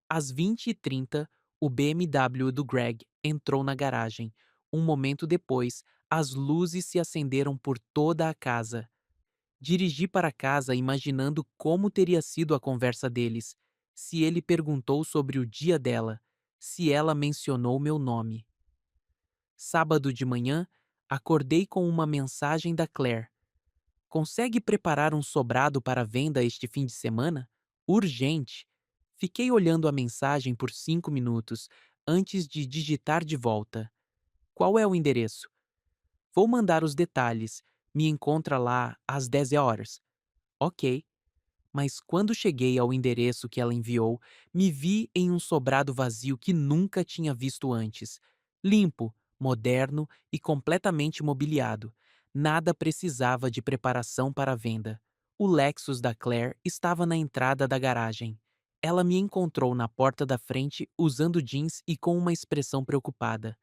Speaker 1: Às 20h30, o BMW do Greg entrou na garagem. Um momento depois, as luzes se acenderam por toda a casa. Dirigi para casa imaginando como teria sido a conversa deles. Se ele perguntou sobre o dia dela, se ela mencionou meu nome. Sábado de manhã, acordei com uma mensagem da Claire. Consegue preparar um sobrado para venda este fim de semana? Urgente. Fiquei olhando a mensagem por 5 minutos antes de digitar de volta. Qual é o endereço? Vou mandar os detalhes. Me encontra lá às 10 horas. Ok. Mas quando cheguei ao endereço que ela enviou, me vi em um sobrado vazio que nunca tinha visto antes. Limpo, moderno e completamente mobiliado. Nada precisava de preparação para a venda. O Lexus da Claire estava na entrada da garagem. Ela me encontrou na porta da frente usando jeans e com uma expressão preocupada.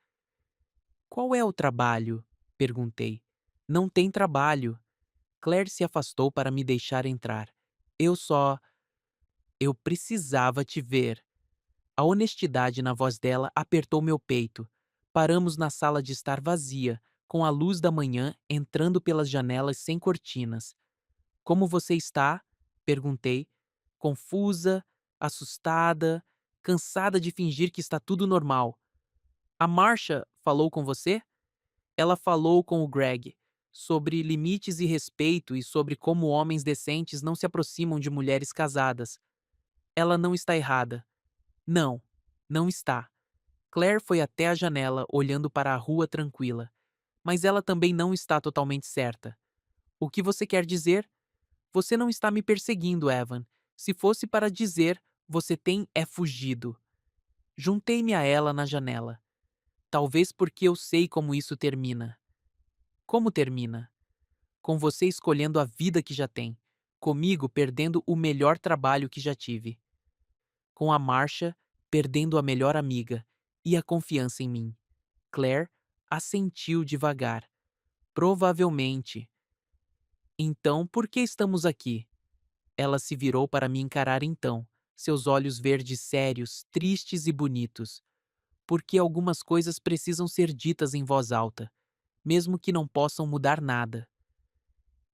Speaker 1: Qual é o trabalho? Perguntei. Não tem trabalho. Claire se afastou para me deixar entrar. Eu só. Eu precisava te ver. A honestidade na voz dela apertou meu peito. Paramos na sala de estar vazia, com a luz da manhã entrando pelas janelas sem cortinas. Como você está? Perguntei, confusa, assustada, cansada de fingir que está tudo normal. A Marcia falou com você? Ela falou com o Greg sobre limites e respeito e sobre como homens decentes não se aproximam de mulheres casadas. Ela não está errada. Não, não está. Claire foi até a janela, olhando para a rua tranquila. Mas ela também não está totalmente certa. O que você quer dizer? Você não está me perseguindo, Evan. Se fosse para dizer, você tem é fugido. Juntei-me a ela na janela. Talvez porque eu sei como isso termina. Como termina? Com você escolhendo a vida que já tem. Comigo perdendo o melhor trabalho que já tive. Com a Marcia perdendo a melhor amiga. E a confiança em mim. Claire assentiu devagar. Provavelmente. Então, por que estamos aqui? Ela se virou para me encarar então, seus olhos verdes sérios, tristes e bonitos. Porque algumas coisas precisam ser ditas em voz alta, mesmo que não possam mudar nada.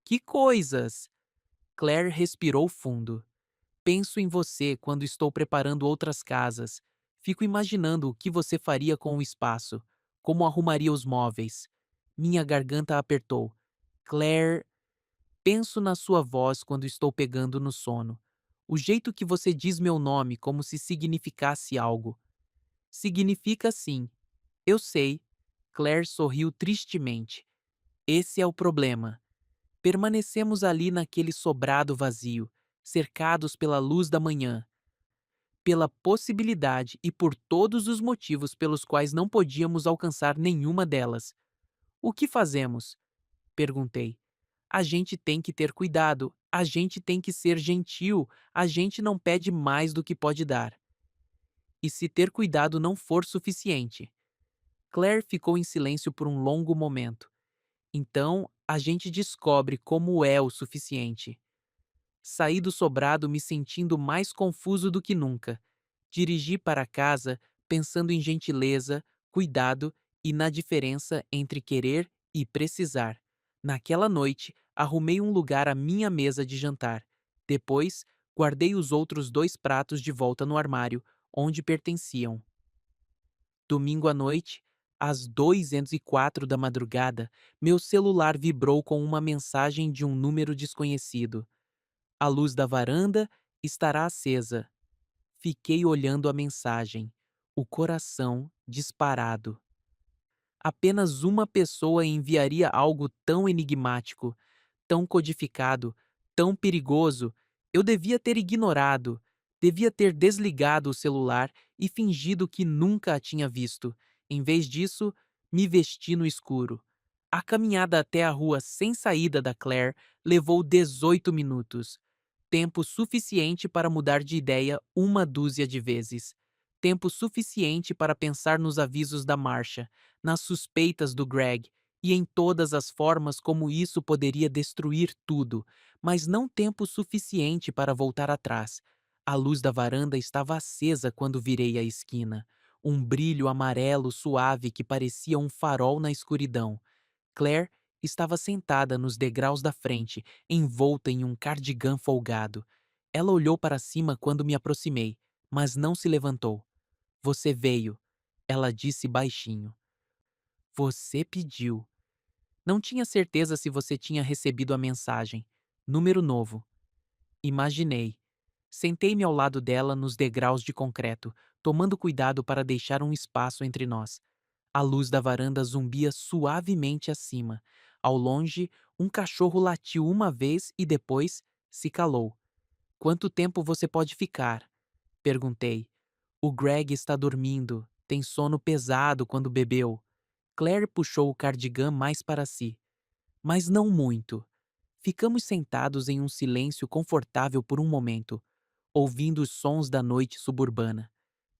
Speaker 1: Que coisas? Claire respirou fundo. Penso em você quando estou preparando outras casas. Fico imaginando o que você faria com o espaço, como arrumaria os móveis. Minha garganta apertou. Claire, penso na sua voz quando estou pegando no sono. O jeito que você diz meu nome como se significasse algo. Significa sim. Eu sei. Claire sorriu tristemente. Esse é o problema. Permanecemos ali naquele sobrado vazio, cercados pela luz da manhã, pela possibilidade e por todos os motivos pelos quais não podíamos alcançar nenhuma delas. O que fazemos? Perguntei. A gente tem que ter cuidado, a gente tem que ser gentil, a gente não pede mais do que pode dar. E se ter cuidado não for suficiente? Claire ficou em silêncio por um longo momento. Então, a gente descobre como é o suficiente. Saí do sobrado me sentindo mais confuso do que nunca. Dirigi para casa pensando em gentileza, cuidado e na diferença entre querer e precisar. Naquela noite, arrumei um lugar à minha mesa de jantar. Depois, guardei os outros 2 pratos de volta no armário, onde pertenciam. Domingo à noite, às 2:04 da madrugada, meu celular vibrou com uma mensagem de um número desconhecido. A luz da varanda estará acesa. Fiquei olhando a mensagem, o coração disparado. Apenas uma pessoa enviaria algo tão enigmático, tão codificado, tão perigoso. Eu devia ter ignorado, devia ter desligado o celular e fingido que nunca a tinha visto. Em vez disso, me vesti no escuro. A caminhada até a rua sem saída da Claire levou 18 minutos. Tempo suficiente para mudar de ideia uma dúzia de vezes. Tempo suficiente para pensar nos avisos da marcha, nas suspeitas do Greg e em todas as formas como isso poderia destruir tudo, mas não tempo suficiente para voltar atrás. A luz da varanda estava acesa quando virei a esquina. Um brilho amarelo suave que parecia um farol na escuridão. Claire estava sentada nos degraus da frente, envolta em um cardigã folgado. Ela olhou para cima quando me aproximei, mas não se levantou. Você veio, ela disse baixinho. Você pediu. Não tinha certeza se você tinha recebido a mensagem. Número novo. Imaginei. Sentei-me ao lado dela nos degraus de concreto, tomando cuidado para deixar um espaço entre nós. A luz da varanda zumbia suavemente acima. Ao longe, um cachorro latiu uma vez e depois se calou. Quanto tempo você pode ficar? Perguntei. O Greg está dormindo. Tem sono pesado quando bebeu. Claire puxou o cardigã mais para si. Mas não muito. Ficamos sentados em um silêncio confortável por um momento, ouvindo os sons da noite suburbana.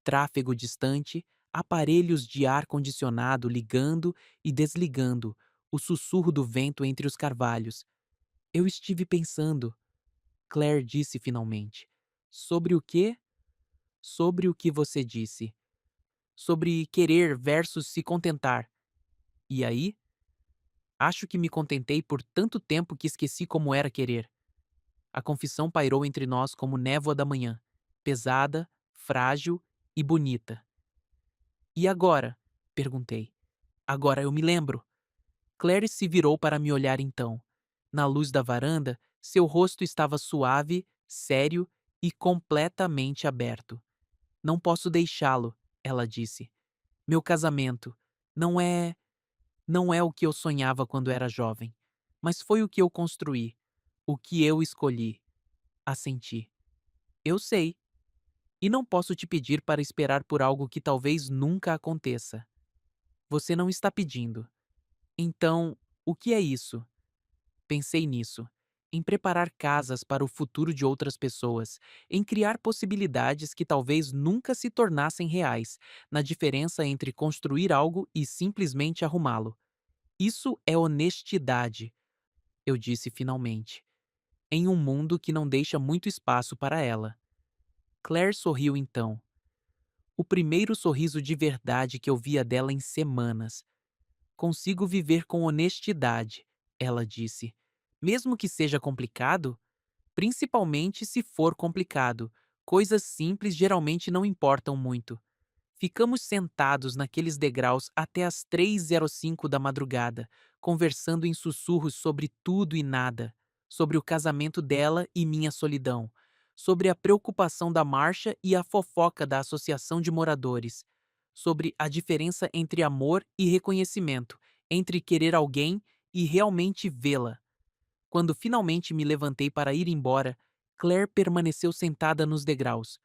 Speaker 1: Tráfego distante, aparelhos de ar-condicionado ligando e desligando, o sussurro do vento entre os carvalhos. Eu estive pensando, Claire disse finalmente. Sobre o quê? Sobre o que você disse. Sobre querer versus se contentar. E aí? Acho que me contentei por tanto tempo que esqueci como era querer. A confissão pairou entre nós como névoa da manhã, pesada, frágil e bonita. E agora? Perguntei. Agora eu me lembro. Clary se virou para me olhar então. Na luz da varanda, seu rosto estava suave, sério e completamente aberto. Não posso deixá-lo, ela disse. Meu casamento não é o que eu sonhava quando era jovem, mas foi o que eu construí, o que eu escolhi. Assenti. Eu sei, e não posso te pedir para esperar por algo que talvez nunca aconteça. Você não está pedindo. Então, o que é isso? Pensei nisso. Em preparar casas para o futuro de outras pessoas, em criar possibilidades que talvez nunca se tornassem reais, na diferença entre construir algo e simplesmente arrumá-lo. Isso é honestidade, eu disse finalmente, em um mundo que não deixa muito espaço para ela. Claire sorriu então. O primeiro sorriso de verdade que eu via dela em semanas. Consigo viver com honestidade, ela disse. Mesmo que seja complicado, principalmente se for complicado, coisas simples geralmente não importam muito. Ficamos sentados naqueles degraus até as 3:05 da madrugada, conversando em sussurros sobre tudo e nada, sobre o casamento dela e minha solidão, sobre a preocupação da marcha e a fofoca da associação de moradores, sobre a diferença entre amor e reconhecimento, entre querer alguém e realmente vê-la. Quando finalmente me levantei para ir embora, Claire permaneceu sentada nos degraus.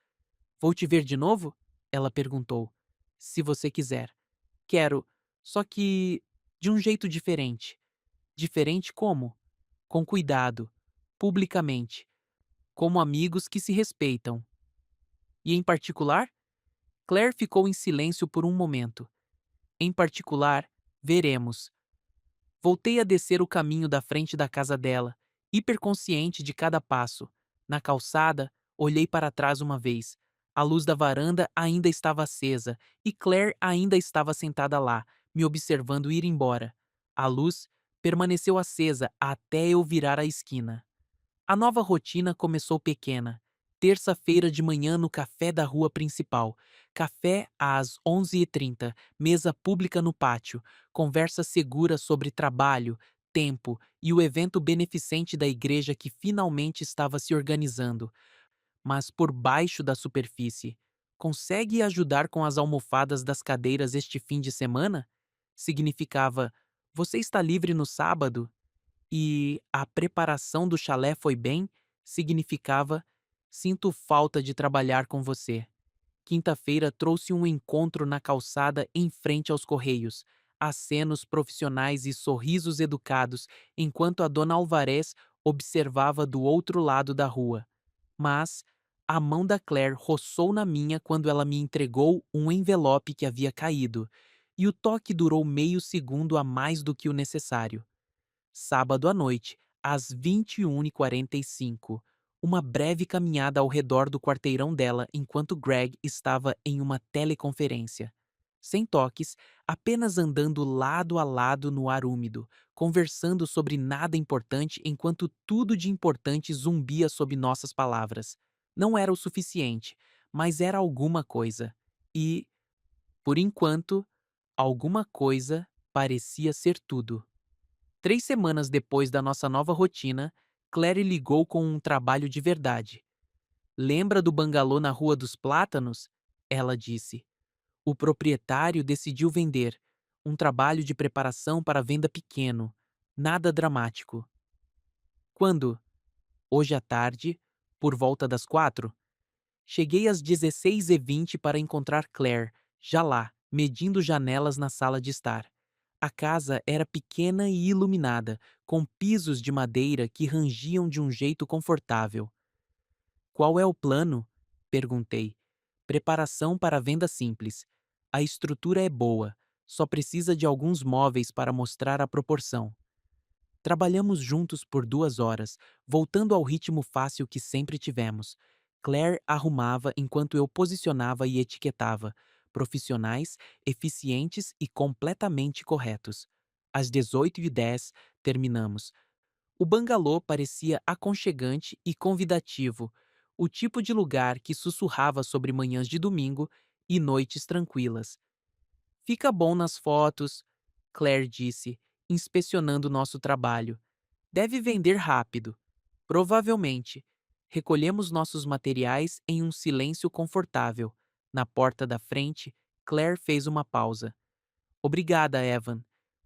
Speaker 1: Vou te ver de novo? Ela perguntou. Se você quiser. Quero, só que de um jeito diferente. Diferente como? Com cuidado, publicamente, como amigos que se respeitam. E em particular? Claire ficou em silêncio por um momento. Em particular, veremos. Voltei a descer o caminho da frente da casa dela, hiperconsciente de cada passo. Na calçada, olhei para trás uma vez. A luz da varanda ainda estava acesa e Claire ainda estava sentada lá, me observando ir embora. A luz permaneceu acesa até eu virar a esquina. A nova rotina começou pequena. Terça-feira de manhã no café da rua principal. Café às 11:30, mesa pública no pátio. Conversa segura sobre trabalho, tempo e o evento beneficente da igreja que finalmente estava se organizando. Mas por baixo da superfície, consegue ajudar com as almofadas das cadeiras este fim de semana? Significava: você está livre no sábado? E a preparação do chalé foi bem, significava: sinto falta de trabalhar com você. Quinta-feira trouxe um encontro na calçada em frente aos Correios, acenos profissionais e sorrisos educados, enquanto a dona Alvarez observava do outro lado da rua. Mas a mão da Claire roçou na minha quando ela me entregou um envelope que havia caído, e o toque durou meio segundo a mais do que o necessário. Sábado à noite, às 21:45, uma breve caminhada ao redor do quarteirão dela enquanto Greg estava em uma teleconferência. Sem toques, apenas andando lado a lado no ar úmido, conversando sobre nada importante enquanto tudo de importante zumbia sob nossas palavras. Não era o suficiente, mas era alguma coisa. E, por enquanto, alguma coisa parecia ser tudo. 3 semanas depois da nossa nova rotina, Claire ligou com um trabalho de verdade. Lembra do bangalô na Rua dos Plátanos? Ela disse. O proprietário decidiu vender. Um trabalho de preparação para venda pequeno. Nada dramático. Quando? Hoje à tarde, por volta das 4. Cheguei às 16:20 para encontrar Claire, já lá, medindo janelas na sala de estar. A casa era pequena e iluminada, com pisos de madeira que rangiam de um jeito confortável. Qual é o plano? Perguntei. Preparação para venda simples. A estrutura é boa, só precisa de alguns móveis para mostrar a proporção. Trabalhamos juntos por 2 horas, voltando ao ritmo fácil que sempre tivemos. Claire arrumava enquanto eu posicionava e etiquetava, profissionais, eficientes e completamente corretos. Às 18:10, terminamos. O bangalô parecia aconchegante e convidativo, o tipo de lugar que sussurrava sobre manhãs de domingo e noites tranquilas. Fica bom nas fotos, Claire disse, inspecionando nosso trabalho. Deve vender rápido. Provavelmente. Recolhemos nossos materiais em um silêncio confortável. Na porta da frente, Claire fez uma pausa. Obrigada, Evan.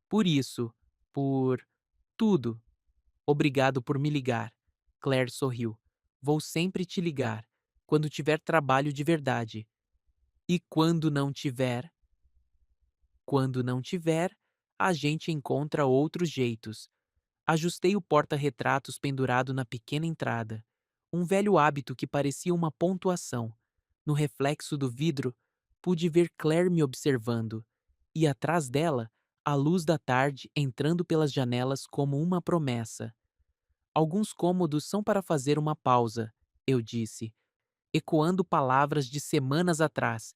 Speaker 1: Por isso. Por. Tudo. Obrigado por me ligar. Claire sorriu. Vou sempre te ligar. quando tiver trabalho de verdade. E quando não tiver? Quando não tiver, a gente encontra outros jeitos. Ajustei o porta-retratos pendurado na pequena entrada. Um velho hábito que parecia uma pontuação. No reflexo do vidro, pude ver Claire me observando. E atrás dela, a luz da tarde entrando pelas janelas como uma promessa. Alguns cômodos são para fazer uma pausa, eu disse, ecoando palavras de semanas atrás.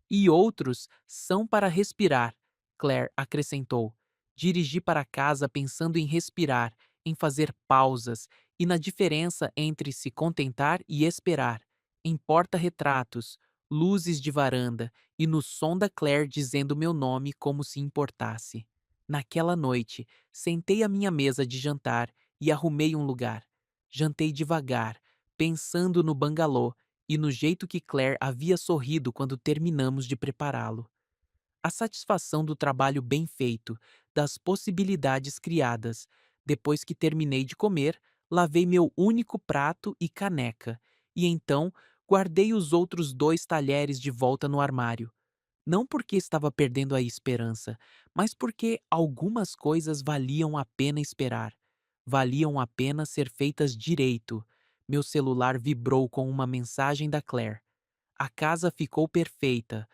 Speaker 1: E outros são para respirar, Claire acrescentou. Dirigi para casa pensando em respirar, em fazer pausas e na diferença entre se contentar e esperar. Em porta-retratos, luzes de varanda e no som da Claire dizendo meu nome como se importasse. Naquela noite, sentei à minha mesa de jantar e arrumei um lugar. Jantei devagar, pensando no bangalô e no jeito que Claire havia sorrido quando terminamos de prepará-lo. A satisfação do trabalho bem feito, das possibilidades criadas. Depois que terminei de comer, lavei meu único prato e caneca, e então guardei os outros 2 talheres de volta no armário. Não porque estava perdendo a esperança, mas porque algumas coisas valiam a pena esperar. Valiam a pena ser feitas direito. Meu celular vibrou com uma mensagem da Claire. A casa ficou perfeita.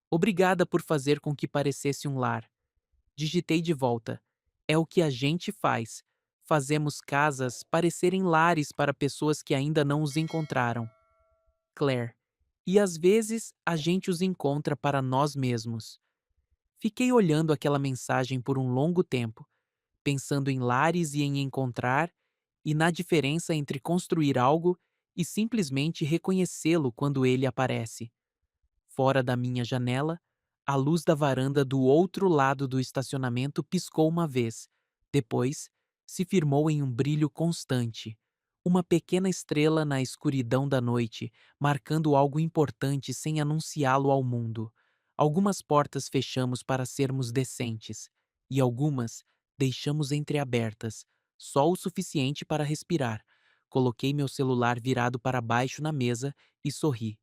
Speaker 1: Obrigada por fazer com que parecesse um lar. Digitei de volta. É o que a gente faz. Fazemos casas parecerem lares para pessoas que ainda não os encontraram. Claire. E às vezes a gente os encontra para nós mesmos. Fiquei olhando aquela mensagem por um longo tempo, pensando em lares e em encontrar, e na diferença entre construir algo e simplesmente reconhecê-lo quando ele aparece. Fora da minha janela, a luz da varanda do outro lado do estacionamento piscou uma vez. Depois, se firmou em um brilho constante. Uma pequena estrela na escuridão da noite, marcando algo importante sem anunciá-lo ao mundo. Algumas portas fechamos para sermos decentes, e algumas deixamos entreabertas, só o suficiente para respirar. Coloquei meu celular virado para baixo na mesa e sorri.